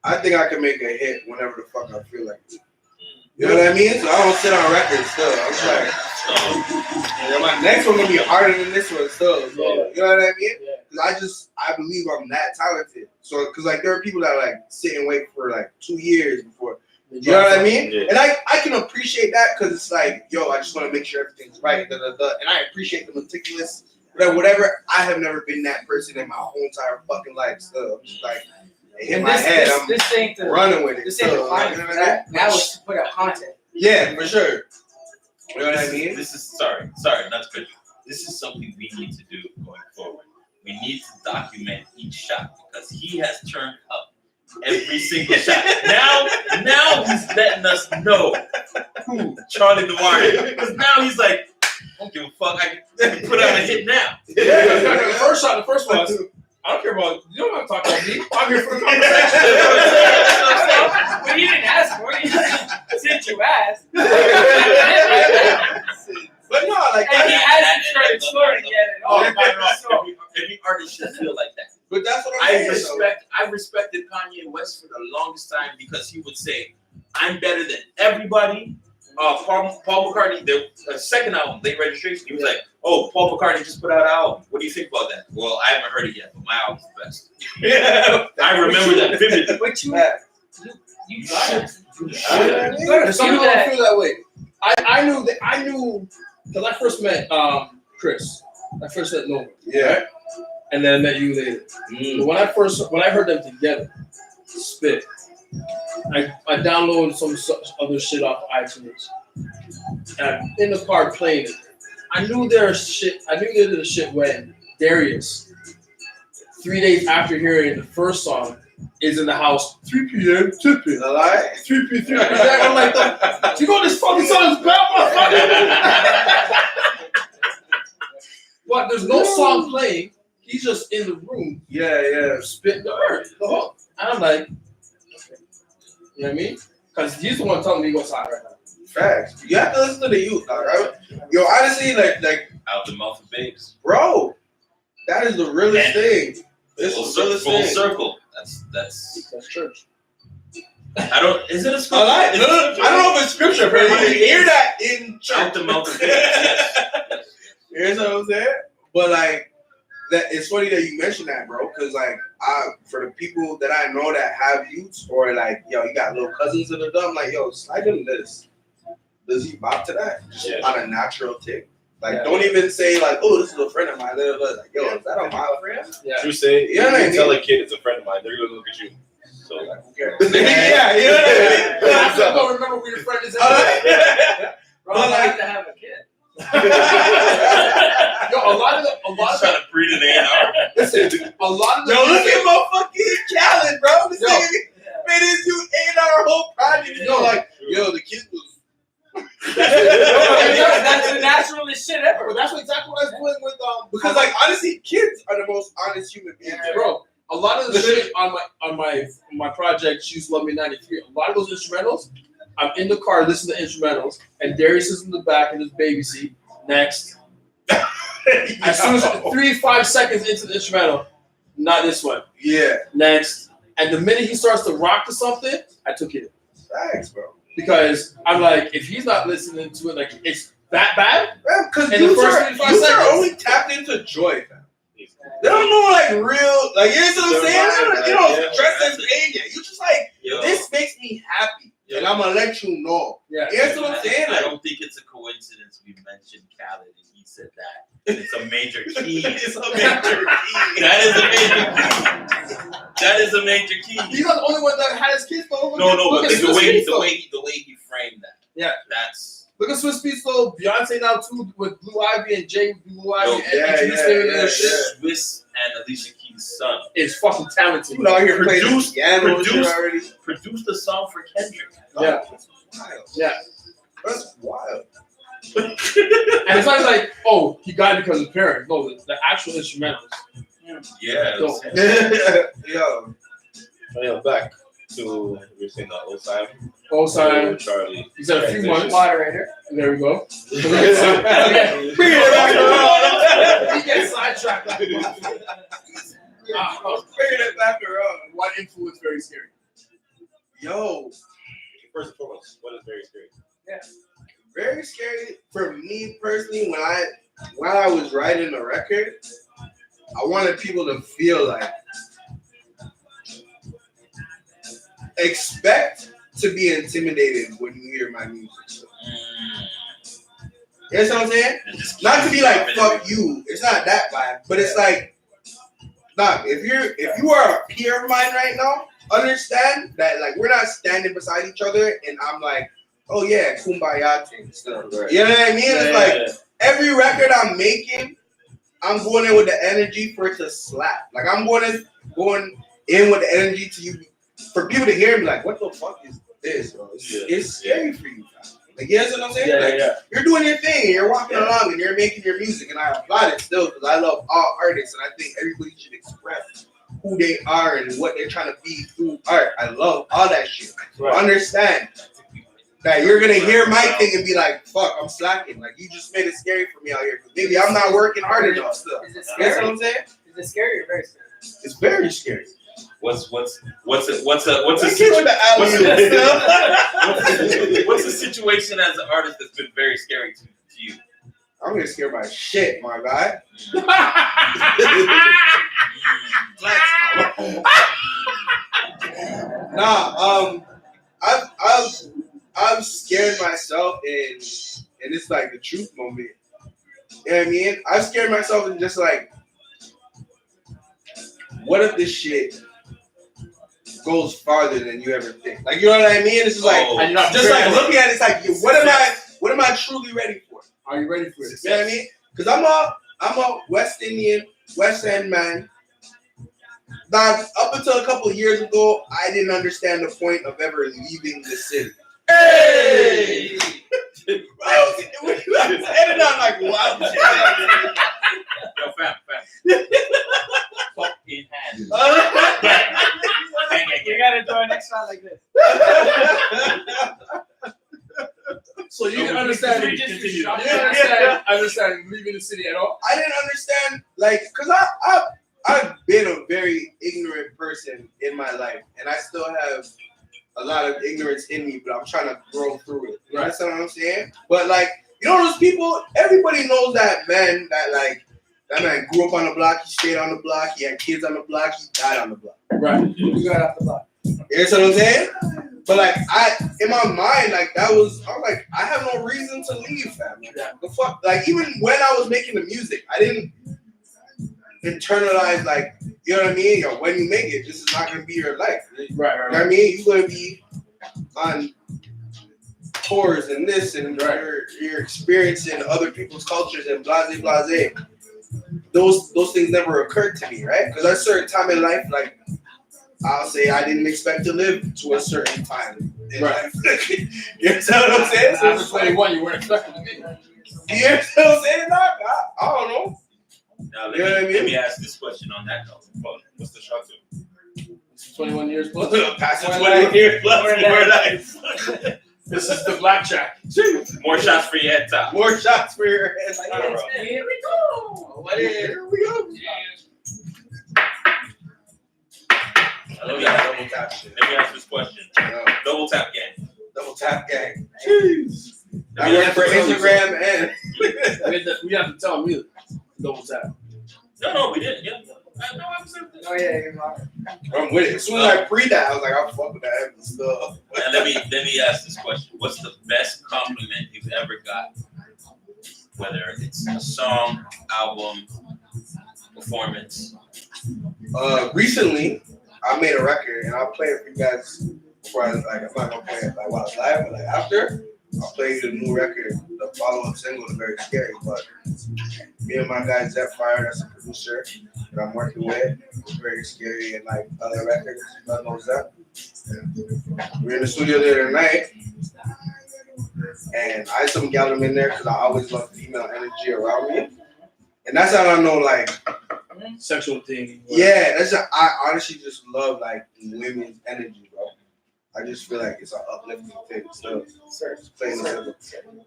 I think I can make a hit whenever the fuck I feel like it. You know what I mean? So I don't sit on records still. I'm just like, my next one gonna be harder than this one still. So, you know what I mean? Because I believe I'm that talented. So, because like there are people that like sit and wait for like 2 years before. You know what I mean? Yeah. And I can appreciate that because it's like, yo, I just want to make sure everything's right. And I appreciate the meticulous, whatever. I have never been that person in my whole entire fucking life. So I'm just like, in And my head, I'm this ain't the running with it. this ain't the So, climate you know for what I that. mean? Now it's to put out content. Yeah, for sure. You know what I mean? This is sorry, not to cut you. This is something we need to do going forward. We need to document each shot because he has turned up every single shot. Now he's letting us know who Charlie Noir is. Because now he's like, I don't give a fuck. I can put out a hit now. the first one was, I don't care about, you don't want to talk about me. I'm here for the conversation. But you didn't ask for it. Since you asked. But no, like, And he hasn't started exploring yet at all. Every artist should feel like that. but that's what I'm I saying. respected Kanye West for the longest time because he would say, I'm better than everybody. Paul McCartney, the second album, Late Registration, he was like, oh, Paul McCartney just put out an album. What do you think about that? Well, I haven't heard it yet, but my album's the best. I remember that vividly. But you got it. There's some people don't feel that way. I knew because I first met Chris. I first met Nova. Yeah. Right? And then I met you later. But when I heard them together, spit, I downloaded some other shit off iTunes. And I'm in the car playing it. I knew there was shit. I knew there was the shit when Darius, 3 days after hearing the first song, is in the house 3 p.m. tipping. A lie? 3 p.m. 3 p.m. I'm like, do you know this fucking song is bad, motherfucker? But there's no song playing. He's just in the room. Yeah. Spitting the hook. And I'm like, you know what I mean? Because he's the one telling me what's hot right now. Facts. You have to listen to the youth, dog. Right? Yo, honestly, like, Out the mouth of babes. bro, that is the realest thing. This Full, is the realest full thing. circle. That's That's church. I don't. Is it a A scripture? lie? No, I don't know if it's scripture, but you hear that in Out church. the mouth of babes. Yes. You know what I'm saying? But like, that it's funny that you mentioned that, bro. Because like, for the people that I know that have youths, or like, yo, you got little cousins in the dumb, like, yo, slide him this. Does he bop to that? Yeah. On a natural tick. Like, Yeah. don't even say like, oh, this is a friend of mine. Like, yo, is that a my friend? Yeah. You say, Yeah, you I can tell mean- a kid it's a friend of mine, they're gonna look at you. So Like, who cares? Yeah, you know what I I mean? don't remember who your friend is. Bro, But I like- have to have a kid. Yo, a lot of He's trying to breed an A&R. listen, a lot of the Yo, look at my fucking talent, bro. This Yo. nigga made this dude 8 hour whole project. Yo, like, yo, the kid was. That's the naturalest shit ever. But that's exactly what I was doing with Because like honestly, kids are the most honest human beings. bro. A lot of the shit on my project, Choose Love Me 93. A lot of those instrumentals, I'm in the car listening to instrumentals, and Darius is in the back in his baby seat. Next, as soon as 3-5 seconds into the instrumental, not this one. Yeah, Next, and the minute he starts to rock to something, I took it thanks, bro. because I'm like, if he's not listening to it, like it's that bad. Because In the youths first are 35 youths are seconds. only tapped into joy, fam. They don't know like real, like you know what I'm saying? You know, stress and pain yet. You just like Yo, this makes me happy, Yo. and I'm gonna let you know. Yeah. You know what I'm saying? I Like, don't think it's a coincidence we mentioned Khaled and he said that. It's a major key. it's a major key. That is a major key. That is a major key. He's not the only one that had his kids though. No, Look but at the Swiss way Beats, though. he framed that. Yeah. That's Look at Swiss Beats though. Beyonce now too with Blue Ivy and Jay Blue Ivy Yo, and yeah, introducing him into yeah, their shit. Swiss and Alicia Keys' son Is fucking talented. People out here playing Produced- piano and shit produced- already. produced a song for Kendrick. Yeah. wild. Yeah. That's wild. And it's not like, oh, he got it because of his parents. No, the actual instrumentals. Yeah. Yo. Yo. Yeah, back to you're saying the old time. Osai, Charlie. he said a few months. Moderator. There we go. Bring it back around. He gets sidetracked. Bringing it back around. What influence very scary? Yo, First and foremost, what is very scary? very scary for me personally. While I was writing the record, I wanted people to feel like expect to be intimidated when you hear my music. You know what I'm saying? Not to be like fuck you. It's not that bad, but it's like, nah, if you are a peer of mine right now, understand that like we're not standing beside each other and I'm like, oh yeah, kumbaya thing stuff. Right. You know what I mean? It's like every record I'm making, I'm going in with the energy for it to slap. Like I'm going in with the energy to you for people to hear me like, what the fuck is this, bro? It's scary for you, fam. Like, you know what I'm saying? You're doing your thing, and you're walking along, and you're making your music, and I applaud it still because I love all artists, and I think everybody should express who they are and what they're trying to be through art. I love all that shit. Right. Understand that you're gonna hear my thing and be like, "Fuck, I'm slacking." Like you just made it scary for me out here. Maybe I'm not working hard enough still. Is it You know scary? what I'm saying? Is it scary or very scary? It's very scary. What's What's the situation as an artist that's been very scary to you? I'm gonna scare my shit, my guy. I've scared myself and it's like the truth moment. You know what I mean? I've scared myself and just like, what if this shit goes farther than you ever think? Like, you know what I mean? It's just like, just like looking at it, it's like, what am I truly ready for? Are you ready for it? You know what I mean? Because I'm a West Indian, West End man. Now, up until a couple of years ago, I didn't understand the point of ever leaving the city. Hey! Ended on like wow. Yo, fam. Fuck in hand. You gotta do an next round like this. So you didn't understand. You Continue. didn't understand leaving the city at all. I didn't understand, like, because I've been a very ignorant person in my life, and I still have a lot of ignorance in me, but I'm trying to grow through it. You understand what I'm saying? But like, you know those people, everybody knows that man grew up on the block, he stayed on the block, he had kids on the block, he died on the block. Right. You got off the block. You understand what I'm saying? But like in my mind, like I'm like, I have no reason to leave, fam. Like, the fuck? Like even when I was making the music, I didn't internalize like, you know what I mean? Yo, when you make it, this is not gonna be your life. Right. You know what I mean? You're gonna be on tours and this and you're experiencing other people's cultures and blase. Those things never occurred to me, right? Because at a certain time in life, like I'll say I didn't expect to live to a certain time in life. You understand what I'm saying? So After 21, you weren't expecting to be. you understand what I'm saying? I don't know. Now, You know what I mean? let me ask this question on that note. What's the shot to? 21 years plus. Past More 20 years plus, more life. This is the blackjack. More shots for your head top. more shots for your head. Here we go. Here we go. Let me ask this question. Double tap gang. Double tap gang. I work for Instagram and We have to tell me double tap. No, we didn't. Yeah. No, I'm saying. Oh yeah, you're wrong. I'm with it. As soon as I pre that, I was like, I'll fuck with that stuff. And let me ask this question. What's the best compliment you've ever got? Whether it's a song, album, performance. Recently, I made a record and I'll play it for you guys before I'm not gonna play it like while it's live, but like after, I'll play you the new record, the follow-up single, The Very Scary. But me and my guy Zep Fire, that's a producer that I'm working with, it's Very Scary and like other records, God knows that. We're in the studio there tonight. And I had some gal them in there because I always love female energy around me. And that's how I know, like, Sexual thing. yeah, I honestly just love, like, women's energy, bro. I just feel like it's an uplifting thing. So, plain and simple.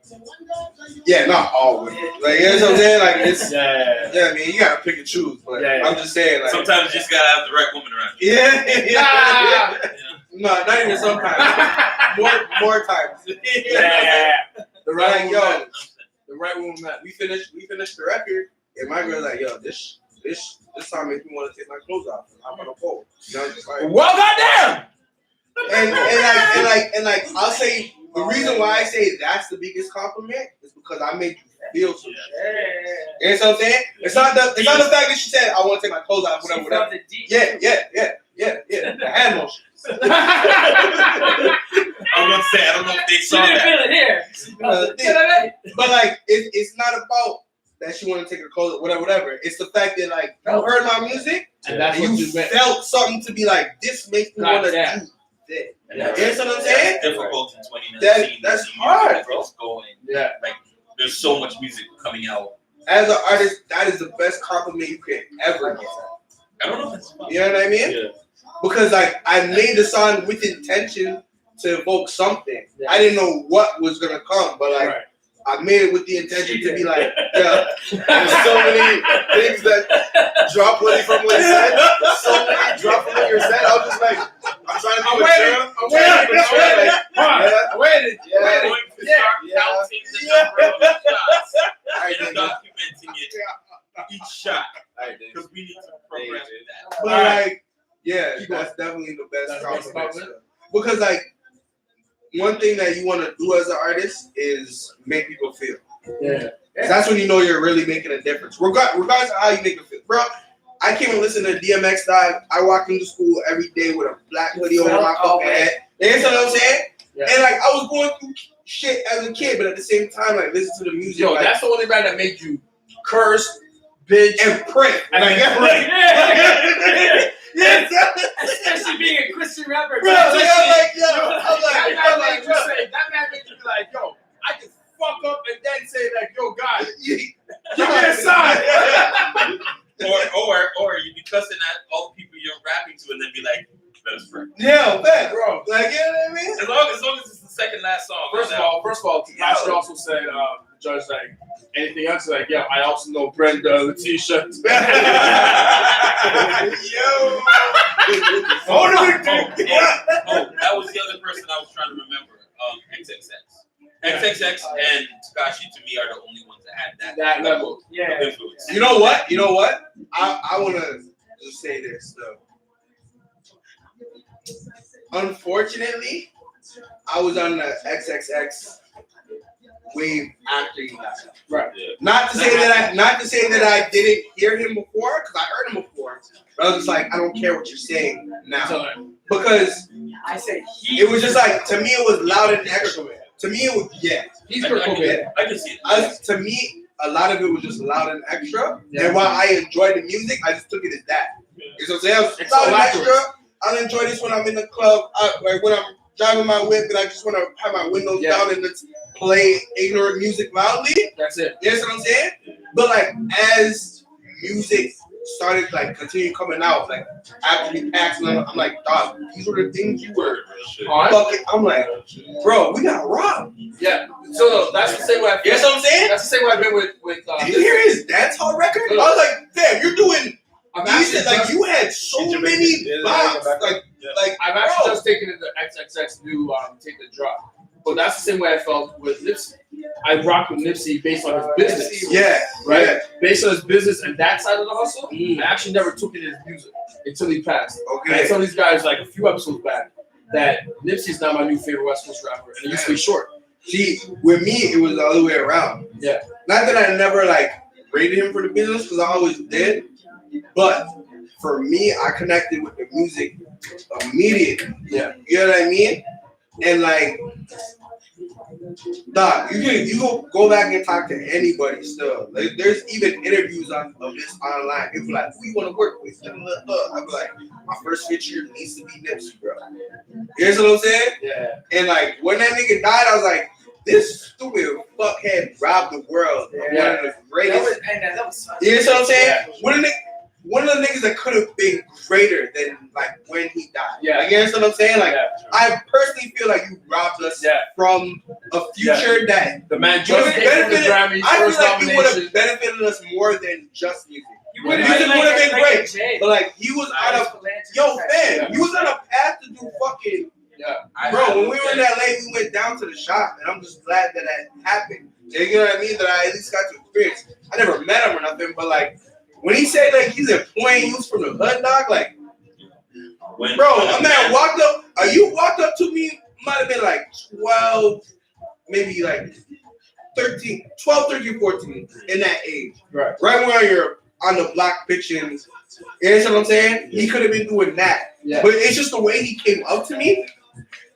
Yeah, not all women. Like, you know what I'm saying? Like, it's, Yeah. I mean, you gotta pick and choose. But Yeah. I'm just saying, like, Sometimes you just gotta have the right woman around you. yeah. Ah! No, not even sometimes. More times. Yeah. The right Like, woman. yo, The right woman. we finished the record, and my girl's like, yo, this song makes me want to take my clothes off. I'm on a pole. You know, just like, Well, goddamn. and like I'll say the reason why I say that's the biggest compliment is because I made you feel some shit. You know what I'm saying? It's not the fact that she said I want to take my clothes off, whatever. Yeah. The hand motion. I was gonna say, I don't know if they saw that. Feel it here. But like, it's not about that she want to take her clothes off, whatever. It's the fact that like you heard my music And that's and what you you meant. felt something to be like, this makes me want to do Goddamn. this. And You know what I'm saying? That's difficult in 2019. That's The hard, music bro. is going. Yeah. Like, there's so much music coming out. As an artist, that is the best compliment you can ever get. I don't know if it's fun. You know what I mean? Yeah. Because like I made the song with intention to evoke something. Yeah. I didn't know what was gonna come, but like Right. I made it with the intention to be like, yeah. There's so many things that drop what from what he said. So many drop from what you said. I was just like, I'm trying to be mature. I'm waiting. We're Yeah. going to start Yeah. counting the number of shots Alright, and then. documenting it, each shot, because we need to program that. But like, yeah, that's definitely the best That's the best compliment. Because like one thing that you want to do as an artist is make people feel. Yeah. That's when you know you're really making a difference. Regardless of how you make it feel. Bro, I came and listened to DMX Dog. I walked into school every day with a black hoodie over my fucking head. You know what I'm saying? Yeah. And like I was going through shit as a kid, but at the same time, like listen to the music. Yo, like, that's the only band that made you curse, bitch, and pray. and Like, pray. yes. Especially being a Christian rapper. Bro, like, I'm like, yo, I'm That like, man made you say, that man made you be like, yo, I can fuck up and then say like, yo, God, give me a sign. Or you be cussing at all the people you're rapping to and then be like, let us pray. yeah, man. Bro, Like, you know what I mean? As long as it's the second last song. first of all, I should also say, the judge like, anything else, like, yeah, I also know Brenda, Letitia. Yo. Oh, that was the other person I was trying to remember. XXX. XXX and Tekashi to me are the only ones that had that level. of Yeah. influence. You know what? I want to just say this though. Unfortunately, I was on the XXX wave after he left. Right. Yeah. Not to say that I didn't hear him before, because I heard him before. But I was just like, I don't care what you're saying now, because I say he. it was just like to me it was loud and extra. To me it was He's I Kurt can- Cobain. I can see it. To me, a lot of it was just loud and extra. Yeah. And while I enjoyed the music, I just took it as that. You know what I'm saying? It's Loud and elaborate. extra. I'll enjoy this when I'm in the club. Like when I'm driving my whip and I just want to have my windows Yeah. down and just play ignorant music loudly. That's it. You know what I'm saying? But like as music started like continue coming out, like after he passed, and I'm like, dog, these were the things you were Alright. fucking. I'm like, bro, we got robbed. Yeah. So that's the same way I You know feel. what I'm saying? That's the same way I've been with Did you hear his dance hall record? I was like, damn, you're doing. I'm You actually said, like just, you had so many bops, like I've actually bro. just taken in the XXX new Take the Drop. But that's the same way I felt with Nipsey. I rock with Nipsey based on his business. Yeah, Right? yeah. Based on his business and that side of the hustle, Mm. I actually never took in his music until he passed. And I Okay. tell these guys like a few episodes back that Nipsey's not my new favorite West Coast rapper. And it used to be short. See, with me, it was the other way around. Yeah. Not that I never like rated him for the business, because I always did. But for me, I connected with the music immediately. Yeah. You know what I mean? And like, dog, you can go back and talk to anybody still. Like, there's even interviews of this online. People like, who you want to work with? I'm like, my first feature needs to be Nipsey, bro. You know what I'm saying? Yeah. And like when that nigga died, I was like, this stupid fuckhead robbed the world. Of one of the That greatest. was You know what I'm saying? Yeah. One of the niggas that could have been greater than like when he died. Yeah. Like, you understand what I'm saying? Like, Yeah. I personally feel like you robbed us Yeah. from a future that The man would just have came from the benefited. Grammys, I feel first like you would nomination. have benefited us more than just music. You would Music have would have been great, Jay. but like he was on a Yeah. he was on a path to do fucking. Yeah. Bro, when we were in LA, we went down to the shop, and I'm just glad that happened. You know what I mean? That I at least got to experience. I never met him or nothing, but like when he said like he's employing youth from the hood, dog, like, bro, a man walked up. You walked up to me, might have been like 12, maybe like 13, 12, 13, 14 in that age. Right. Right when you're on the block pitching. You know what I'm saying? He could have been doing that. Yeah. But it's just the way he came up to me.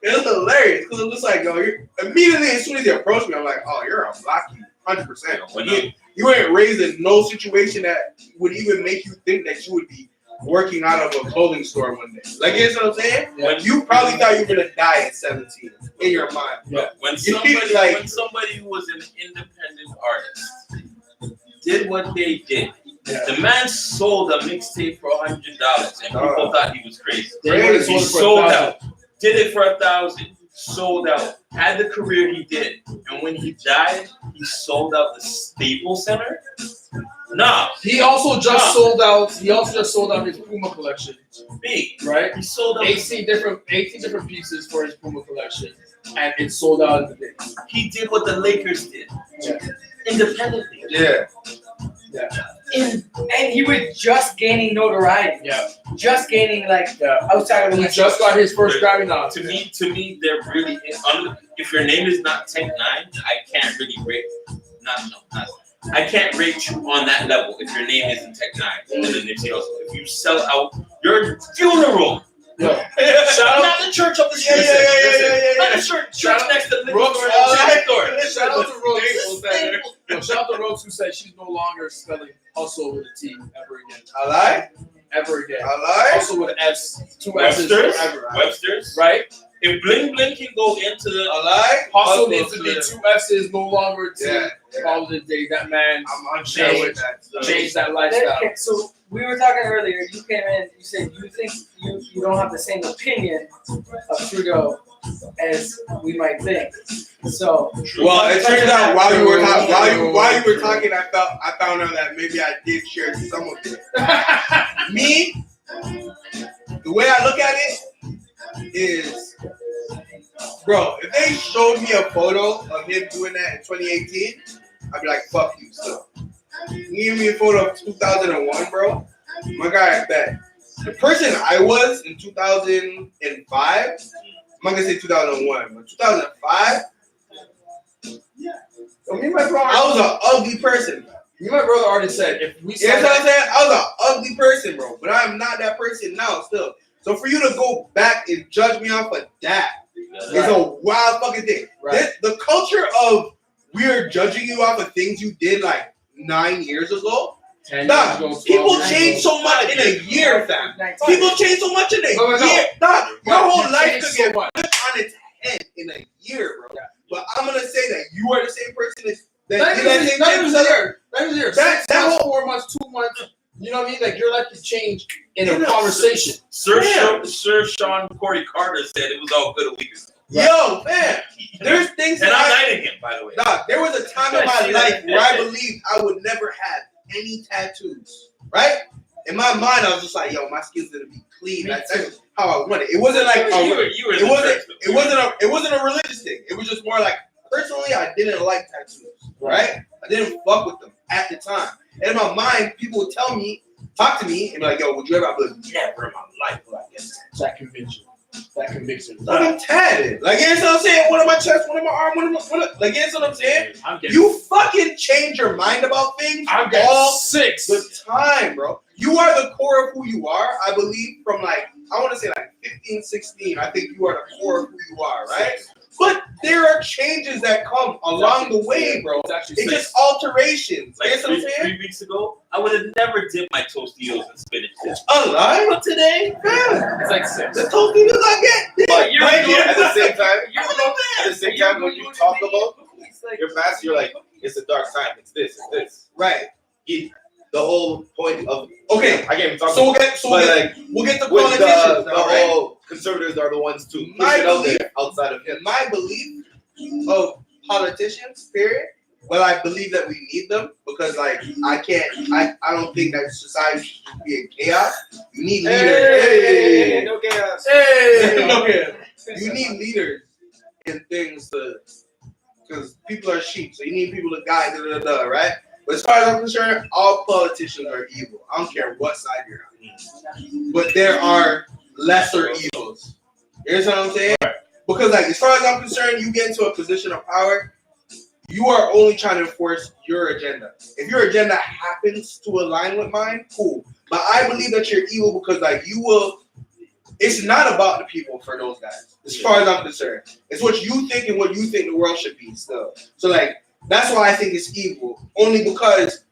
It was hilarious because I'm just like, yo, immediately as soon as he approached me, I'm like, oh, you're a blocky, 100%. You ain't raised in no situation that would even make you think that you would be working out of a clothing store one day. Like, you know what I'm saying? Yeah. You probably thought you were gonna die at 17 in your mind. Yeah. When You somebody, feel like- when somebody who was an independent artist did what they did, Yeah. the man sold a mixtape for $100, and people thought he was crazy. They would've He sold it for sold 1,000. out, did it for 1,000, sold out, had the career he did, and when he died, he sold out the Staples Center. Nah, He also just sold out. He also just sold out his Puma collection, me. right? He sold out. 18 different pieces for his Puma collection, and it sold out in the day. He did what the Lakers did, Yeah. independently. Yeah. And he was just gaining notoriety. Yeah. Just gaining like Yeah. outside of He the just got his first Grammy nomination. To me, they're really. If your name is not Tech Nine, I can't really rate. I can't rate you on that level if your name isn't Tech Nine. And then Nipsey Hussle. If you sell out your funeral, Yeah. not the church up the street. Not the church next to the Rooks, Shout Shout out to Rose. Shout out to Rose who said she's no longer spelling hustle with a T ever again. I lie. Ever again. I lie. Also with an S, two S's Webster's. forever. Webster's. Right? If Bling Bling can go into the I lie. Hustle needs to be two S's, no longer T. Yeah. Call it a day. That man I'm unsure with that. So. changed that lifestyle. Okay, so we were talking earlier. You came in. You said you think you don't have the same opinion of Trudeau as we might think. So Well, it turns out while you were talking, I found out that maybe I did share some of it. Me, the way I look at it is, bro, if they showed me a photo of him doing that in 2018, I'd be like, fuck you, still. You give me a photo of 2001, bro. My guy, I bet. The person I was in 2005, I'm not gonna say 2001, but 2005, So me and my brother, I was an ugly person. me and my brother already said if we You know saw what I'm saying? I was an ugly person, bro. But I'm not that person now, still. So for you to go back and judge me off of that is a wild fucking thing. Right. The culture of we're judging you off of things you did like 9 years ago. 10 Dog, years ago, people 12 change years so much in a year, fam. 19. People change so much in a No, no. year. Dog, your ago. whole You life changed could so get much. flipped on its head in a year, bro. But I'm gonna say that you are the same person that Not did even that same not thing even to a the- year. Not even a year. That- 6 that months, whole- 4 months, 2 months. You know what I mean? Like your life could change in You a know, conversation. Sir Yeah. Sean Corey Carter said it was all good a week ago. Yo, man, there's things And that I'm knighting him, by the way. Dog, there was a time in my life where I believed I would never have any tattoos. Right? In my mind, I was just like, yo, my skin's gonna be clean. That's how I want it. It wasn't like You were it wasn't a religious thing. It was just more like personally, I didn't like tattoos. Right? I didn't fuck with them at the time. And in my mind, people would talk to me, and be like, yo, would you ever? I'd be like, never in my life will I get tattoos. That conviction. That conviction. Like, I'm tatted. Like, you know what I'm saying? One on my chest, one on my arm, like, you know what I'm saying? I'm getting, You fucking change your mind about things I'm getting all 6. the time, bro. You are the core of who you are, I believe, from like, I want to say like 15, 16. I think you are the core of who you are, right? But there are changes that come along the way, bro. It's actually It's 6. just alterations. Like You know what I'm saying? 3 weeks ago, I would have never dipped my Tostitos in spinach. Alive? But today, Yeah. It's like 6. The Tostitos I get. But you're Right doing here at the same time. You're at the same time, when you talk about your past, you're like, it's a dark time. It's this. It's this. Right. The whole point of Okay. I can't even talk. So about we'll get the with politicians the now, right? whole conservatives are the ones to push My it out belief- there outside of him. My belief of politicians, period. Well, I believe that we need them because, like, I don't think that society should be in chaos. You need leaders. Hey, no chaos. Hey. You need leaders in things because people are sheep, so you need people to guide. Right? But as far as I'm concerned, all politicians are evil. I don't care what side you're on. But there are lesser evils. You understand what I'm saying? Because, like, as far as I'm concerned, you get into a position of power, you are only trying to enforce your agenda. If your agenda happens to align with mine, cool. But I believe that you're evil because, like, you will. It's not about the people for those guys, as far as I'm concerned. It's what you think and what you think the world should be still. So, like, that's why I think it's evil. Only because,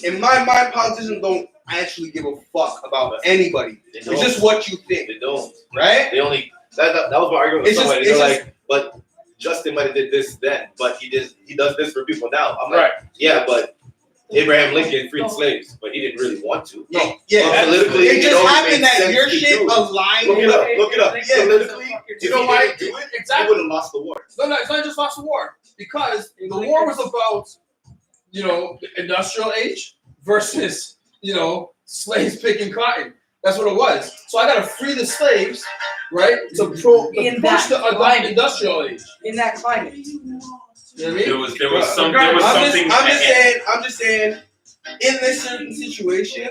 in my mind, politicians don't actually give a fuck about anybody. It's just what you think. They don't. Right? They only that was my argument with It's just- somebody. it's They're just- like, but Justin might have did this then, but he does this for people now. I'm Right. like, yeah, but Abraham Lincoln freed slaves, but he didn't really want to. Yeah. Well, politically, It just always happened makes that sense your to shit do it. aligned Look it with up. Look it up. Yeah. Politically, if You know he why? didn't do it, he Exactly. would have lost the war. No, it's not just lost the war because the war was about, the industrial age versus, slaves picking cotton. That's what it was. So I gotta free the slaves, right? To push the industrial age. In that climate. You know what I mean? There was something. I'm just saying, in this certain situation,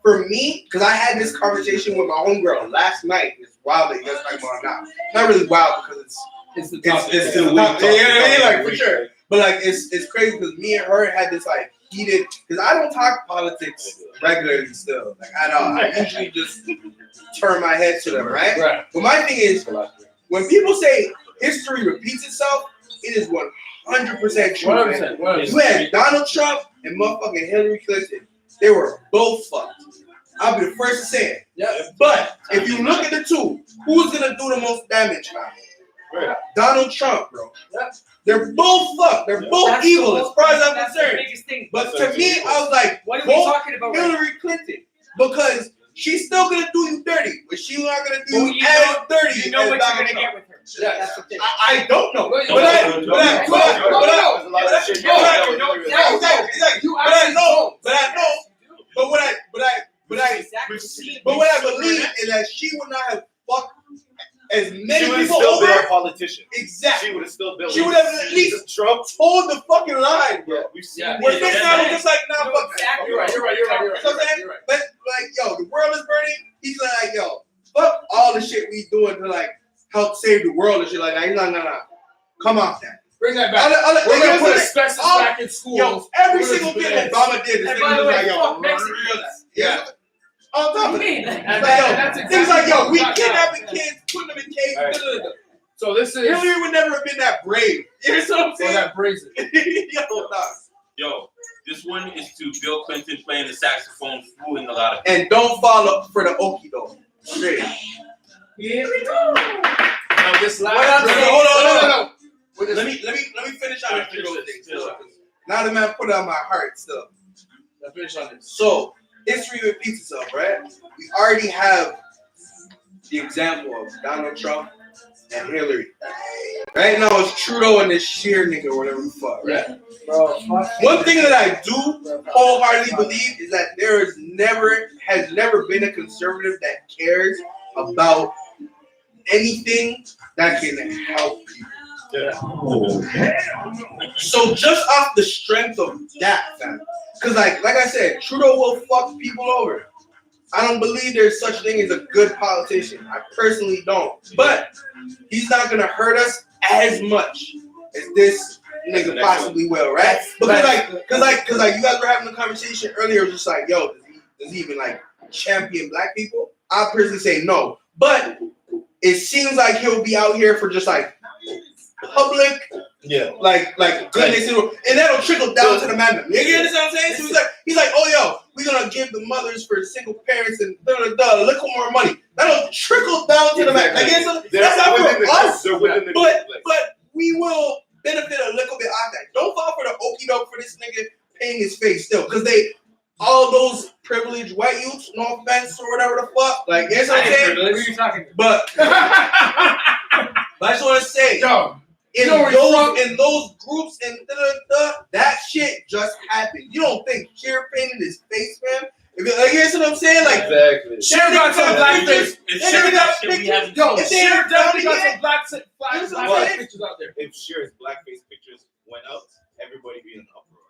for me, because I had this conversation with my homegirl last night. It's wild that you guys talking about it now. Not really wild because It's the it's topic. the week. like for sure. But like it's crazy because me and her had this like heated because I don't talk politics regularly still. Like I usually just turn my head to them, right? Right. But my thing is when people say history repeats itself, it is 100% true. Man. 100%. You had Donald Trump and motherfucking Hillary Clinton. They were both fucked. I'll be the first to say it. Yeah. But if you look at the two, who's gonna do the most damage now? Right. Donald Trump, bro. Yep. They're both fucked. They're both That's evil the as far as I'm that's the concerned. biggest thing. But to me, I was like, What are we vote talking about? Right now? Hillary Clinton because she's still gonna do you dirty, but she's not gonna do Well, you you as know- dirty. You know as what you're Donald gonna Trump. get with her. Yeah. That's the thing. I don't know, Wait, but I There's a lot of shit no, going on. no, But no, exactly. You But I actually know, don't. but what I believe is that she would not have fucked as many she would have people still been a over. politician. Exactly. She would have still been. She would have at least Trump. told the fucking line, bro. Yeah, we've seen. Yeah. Where this guy was just like, nah, No, fuck that. exactly. You're right. You're right. But like, yo, the world is burning. He's like, yo, fuck all the shit we doing to like help save the world and shit like that. He's like, nah. Come off that. Bring that back. Other- We're gonna put like, asbestos all- back in schools. Yo, every We're gonna single do thing that. Obama did, this And nigga by the was way, like, yo, fuck Mexicans. yeah. On top of it. Hey, Like, And yo, that's things exactly like, yo, what we got kidnapping down. kids, putting them in cages. All right. da-da-da-da. So this is Hillary would never have been that brave. You know what I'm for saying? that brazen. Yo, nah. Yo, this one is to Bill Clinton playing the saxophone, fooling a lot of And don't fall up for the okie doke. Straight. Here we go. Now this last. Hold on. No. With this- Let me finish on the Trudeau thing. Still. Now the man put it on my heart still. Let's finish on this. So history repeats itself, right? We already have the example of Donald Trump and Hillary. Right now it's Trudeau and this sheer nigga or whatever the fuck, right? Bro, fuck. One thing that I do wholeheartedly believe is that there has never been a conservative that cares about anything that can help people. So just off the strength of that, fam, because like I said, Trudeau will fuck people over. I don't believe there's such thing as a good politician. I personally don't. But he's not gonna hurt us as much as this nigga possibly will, right? Because you guys were having a conversation earlier, just like, yo, does he even like champion black people? I personally say no. But it seems like he'll be out here for just like public, like goodness, and that'll trickle down to the man. You understand what I'm saying? So he's like, oh yo, we're gonna give the mothers for single parents and a little more money. That'll trickle down to the back. Like, that's not for us, but we will benefit a little bit out of that. Don't fall for the okie doke for this nigga paying his face still, because all those privileged white youths, no offense or whatever the fuck, like, you know what I'm saying? What are you talking about? But I just want to say, Yo, in those groups and that shit just happened. You don't think Cher painted his face, man? If you know what I'm saying? Like, Exactly. Cher got some black face. Cher got pictures. Yo, If they Cher have definitely got done some black pictures out there. If Cher's blackface pictures went out, everybody be in an uproar.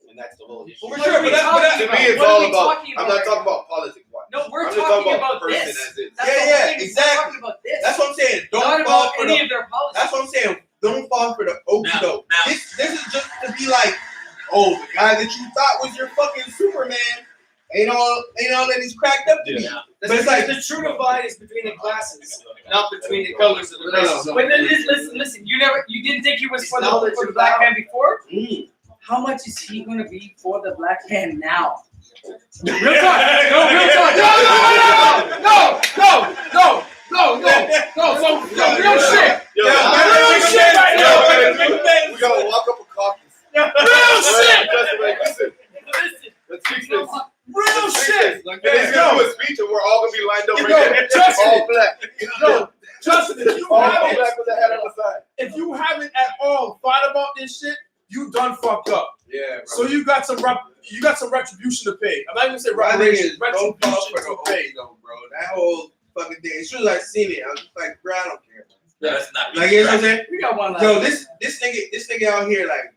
And that's the whole issue. For sure, but To me, it's What are all we about. talking I'm about not right talking now? about politics. No, we're I'm just talking about person this. as is. That's Yeah, the whole yeah, thing. We're exactly. talking about this. That's what I'm saying. Not Don't fall about for any the. of their policies. That's what I'm saying. Don't fall for the okie doke. Now- This is just to be like, oh, the guy that you thought was your fucking Superman ain't all that he's cracked up to be. Yeah. But it's like, the true divide is between the classes, not between the colors of the No, races. no. But then listen. You didn't think he was for knowledge the of black that. man before? mm. How much is he gonna be for the black man now? Real talk. No, real talk. No. So, real shit. Yo, real shit right now. we gotta walk up a caucus. Real shit. Listen, Listen. let's fix this. Real shit. And he's gonna do a speech, and we're all gonna be lined up Yo, right there. trust me. All black. Yo, Justin, if you All haven't, black with the head on the side. if you haven't at all thought about this shit, you done fucked up. Yeah, bro. So you got some retribution to pay. I'm not even gonna say My thing reparations. is, don't fall Retribution for the to pay. okie doke, bro. That whole fucking thing. As soon as I seen it, I was just like, bro, I don't care. That's not Like, you know what I'm saying? We got one last. Yo, this nigga out here like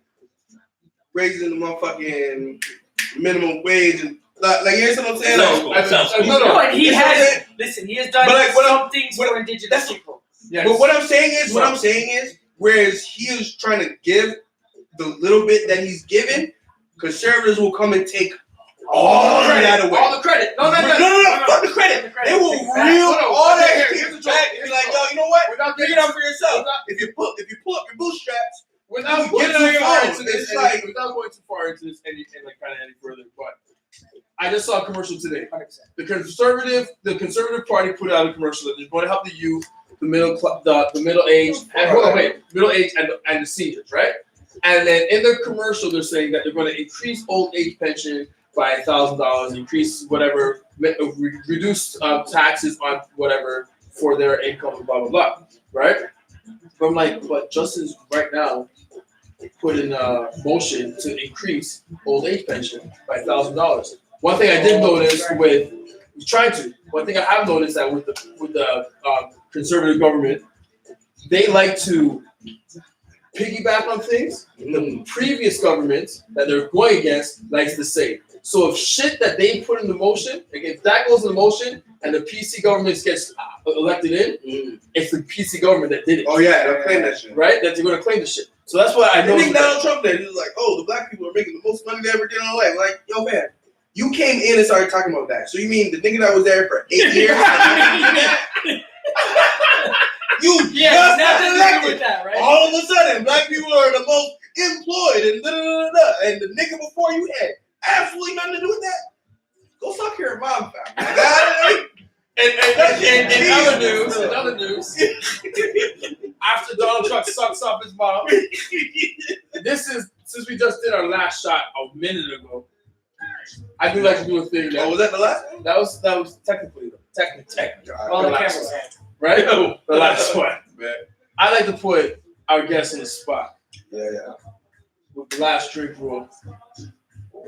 raising the motherfucking minimum wage and like, you know what I'm saying? Sounds Like, cool. Sounds cool. No, and he You know what I'm has. saying? Listen, he has done But like, what some things what- for indigenous that's- people. Yes. But what I'm saying is, whereas he is trying to give the little bit that he's given, conservatives will come and take all of that away. All the credit. No. Fuck the credit. They will Take it back. reel No, all that here's shit the joke. back and be like, yo, you know what? Without Figure getting it out for yourself. If you pull up your bootstraps, without You going get too on your far own. into this, It's like- without going too far into this any further, but I just saw a commercial today. 100%. The conservative party put out a commercial that they're going to help the youth, the middle age, middle age and the seniors, right? And then in their commercial, they're saying that they're going to increase old age pension by $1,000, increase whatever, reduce taxes on whatever for their income, blah blah blah, right? But I'm like, but Justin's right now put in a motion to increase old age pension by $1,000. One thing I did notice one thing I have noticed that with the conservative government, they like to piggyback on things the previous government that they're going against likes to say. So if shit that they put in the motion, like if that goes in the motion and the PC government gets elected in, it's the PC government that did it. oh yeah, they'll claim that shit. Right? That they're going to claim the shit. So that's why I I know. think Donald Trump did. He was like, oh, the black people are making the most money they ever did in their life. Like, yo, man, you came in and started talking about that. So you mean the nigga that was there for 8 years? You Yeah, just got nothing to do elected. with that, right? All of a sudden, black people are the most employed and and the nigga before you had absolutely nothing to do with that. Go suck your mom, fam. Like, In other news, after Donald Trump sucks up his mom, this is since we just did our last shot a minute ago. I do like to do a thing oh, that was that the last one? that was technically All the the last cameras. one, right? The last one. Man. I like to put our guests in the spot Yeah. with the last drink rule.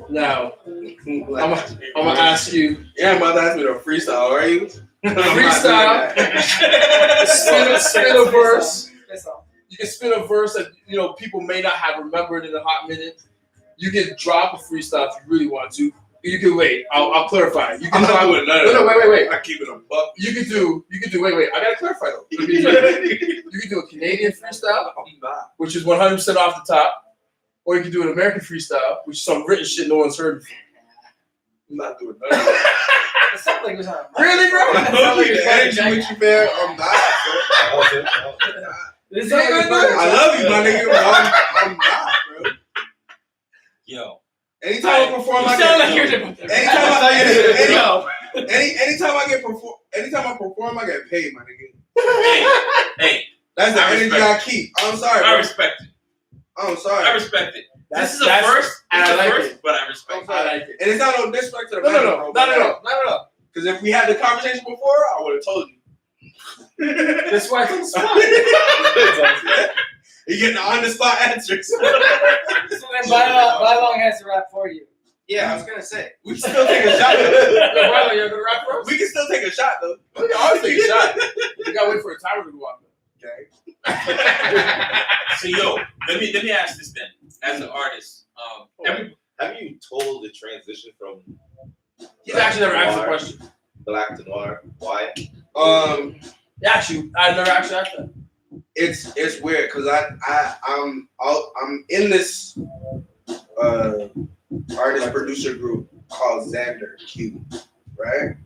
Now, I'm Like, gonna ask you yeah, I'm about to ask me to freestyle, are you? freestyle. Spin a verse. That's all. You can spin a verse that people may not have remembered in a hot minute. You can drop a freestyle if you really want to. You can wait. I'll clarify. You can I'm not drop. doing none of No, that. wait. I keep it a buck. You can do. Wait. I gotta clarify though. You can do a Canadian freestyle, I'm not. which is 100% off the top, or you can do an American freestyle, which is some written shit no one's heard before. I'm not doing none of that. It sounds like it was on. Really, bro? It sounds like it was The on a energy jacket. with you, man. I'm not, bro. This is You ain't like gonna do it? I love you, my nigga. But I'm not, bro. Yo, Anytime I perform, You I sound like get. you're Anytime I perform, I get paid, my nigga. Hey, That's the I energy respect I keep. I'm sorry, I bro. respect it. I'm sorry. I respect it. That's- This is a that's- first. and This I is a like first, it. but I respect it. I like it. And it's not no disrespect to the No, man, no, bro. no, no. Because if we had the conversation before, I would have told you. That's why it's smart. You're getting on the spot answers. So then Bylong has to rap for you. Yeah, I was gonna say. We can still take a shot. Though. Bylong, you're gonna rap for us? We can still take a shot though. We can always take a shot. We gotta wait for a timer to go out. Okay. So yo, let me ask this then. As an artist, Have you told the transition from He's actually never asked the Noir, question. black to noir? Why? Actually, I never actually asked that. It's weird because I'm in this artist producer group called Xander Q, right?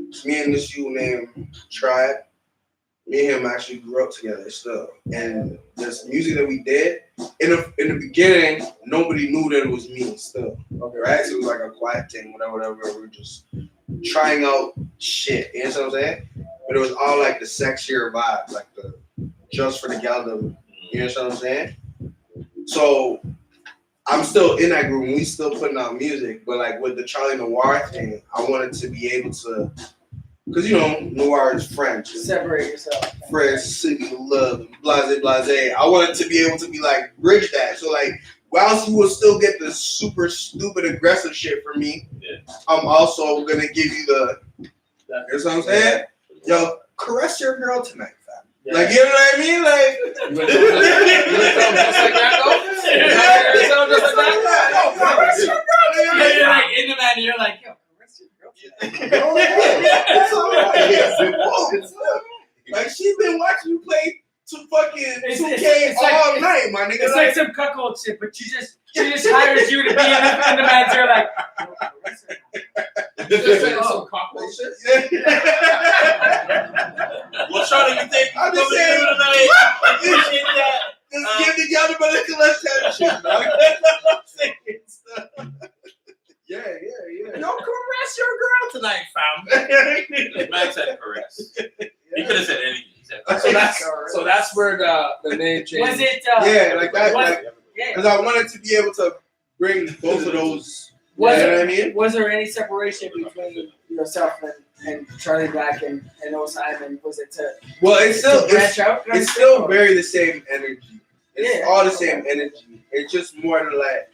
It's me and this dude named Tribe. Me and him actually grew up together still, and this music that we did in the beginning, nobody knew that it was me still. Okay, right? So it was like a quiet thing, whatever. We were just trying out shit. You know what I'm saying? But it was all like the sexier vibe, like the just for the galdom. You know what I'm saying? So I'm still in that group and we still putting out music, but like with the Charlie Noir thing, I wanted to be able to, because you know, Noir is French. Separate yourself. French, city of love, blase, blase. I wanted to be able to be like, bridge that. So like, whilst you will still get the super stupid aggressive shit from me, I'm also gonna give you the, you know what I'm saying? Yo, caress your girl tonight, fam. Yeah. Like, you know what I mean? Like, You gonna tell him just like that, though? You gonna tell him just like that? Yo, caress your girl tonight. You're like in the man, and you're like, yo, caress your girl. It's all right. Like, she's been watching you play to fucking It's 2K like- all night, my nigga. It's like some cuckold shit, but she just hires you to be in the man's. You're like, yo, caress her. You just saying some cockroach shit? what Charlie you think I'm just coming saying. through tonight? Appreciate that. Just give the other brother collection shit, dog. Yeah. Don't caress your girl tonight, fam. The man said caress. He could have said anything. He said So that's where the name changed. Was it? Yeah, like that. Was, Like, yeah. because I wanted to be able to bring both of those. Was You know it- what I mean? Was there any separation between yourself and Charlie Black and Osai? And was it to Well, it's still branch out? it's still very the same energy. It's Yeah. all the same energy. It's just more to like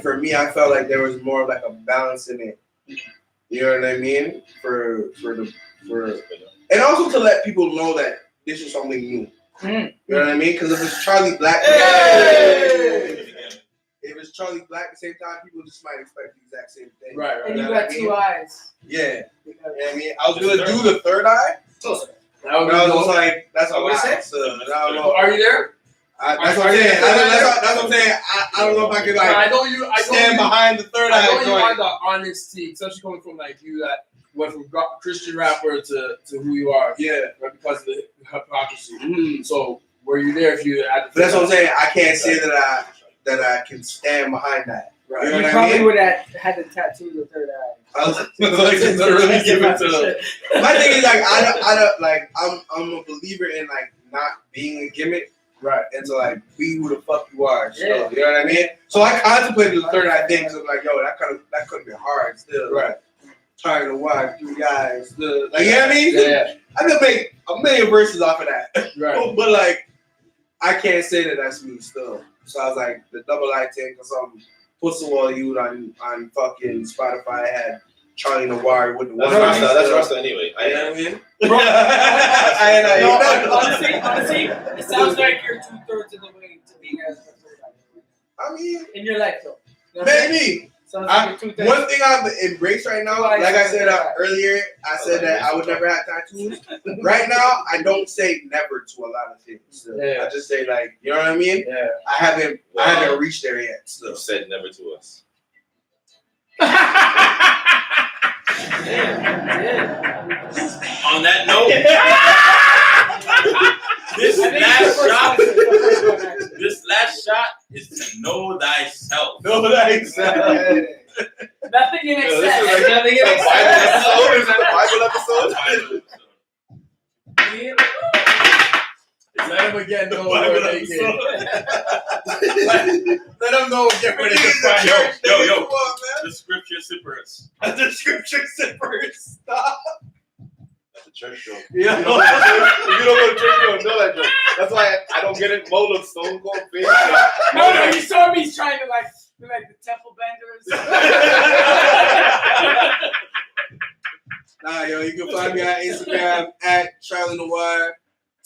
for me, I felt like there was more like a balance in it. You know what I mean? For and also to let people know that this is something new. Mm. You know what I mean? Because if it's Charlie Black, if it's Charlie Black at the same time, people just might expect the exact same thing. Right. And you know what got I two mean? eyes. Yeah. Because- You know what I mean? I was gonna do the third eye, That would but be I was dope. just like, that's a What lot. is it? So, I don't know. Are you there? That's what I'm saying. That's what I'm saying. I don't know if I could I like know you. stand behind the third I eye know you are joint. the honesty, especially coming from like you that went from Christian rapper to who you are. Yeah. Right, because of the hypocrisy. Mhm. So were you there if you had? But that's what I'm saying. I can't say that I can stand behind that. Right. You know You what I probably mean? would have had to tattoo the third eye. I was Like, literally give it to them. my thing is like I don't like I'm a believer in like not being a gimmick. Right. And to like be who the fuck you are. So, Yeah. you know what I mean? So I contemplated the third eye thing because I'm like, yo, that could have been hard still. Right. Trying to watch 3 guys. Like, you know what I mean? Yeah. I could make a million verses off of that. Right. But like, I can't say that that's me still. So I was like, the double I thing or something. Pussy Wall Youth on fucking Spotify had Charlie Noir with the That's one. Rasta. That's Rasta anyway. You know what I mean? No, I honestly, it sounds like you're 2/3 of the way to being as a third eye. mean, In your life, though. You know what I'm saying? maybe. Sounds like you're 2/3. One thing I've embraced right now, like I said earlier, I said that I would never have tattoos. Right now, I don't say never to a lot of things. So Yeah. I just say like, you know what I mean? Yeah. I haven't reached there yet. So. You said never to us. On that note, this I think last it's the shot, first one, actually. this last shot is to know thyself. No, that's Nothing in This is excess. like Nothing in a Bible excess. episode. Is it a Bible episode? Let him again know Bible where they episode. get. Let him know get where they can find Yo, it. yo, yo. Come on, The scripture sippers. man. The scripture sippers. Stop. That's a church joke. Yeah. You don't go to church, if you don't go to church, you don't know that joke. That's why I don't get it. Mo looks stone cold face. No, you saw me he's trying to like do like the temple benders. Nah, yo, you can find me on Instagram at Charlie Noir,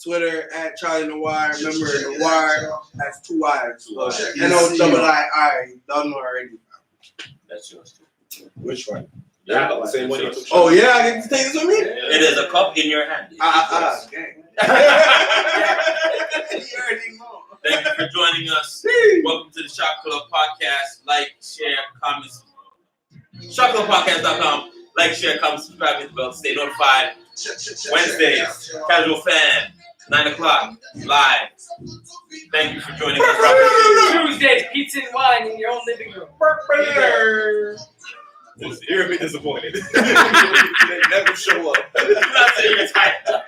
Twitter at Charlie Noir. Remember, Noir has 2 I's. NOII. You don't know already. That's yours too. Which one? Yeah, the same one you took. Oh, yeah, I get to take this with me? It is a cup in your hand. Gang. You already know. Thank you for joining us. Welcome to the Shot Club Podcast. Like, share, comment. ShotClubPodcast.com. Like, share, comment, subscribe, hit the bell to stay notified. Wednesdays, Casual Fan, 9 o'clock, live. Thank you for joining us. Tuesdays, pizza and wine in your own living room. You're a bit disappointed. They never show up. Not saying you're tired.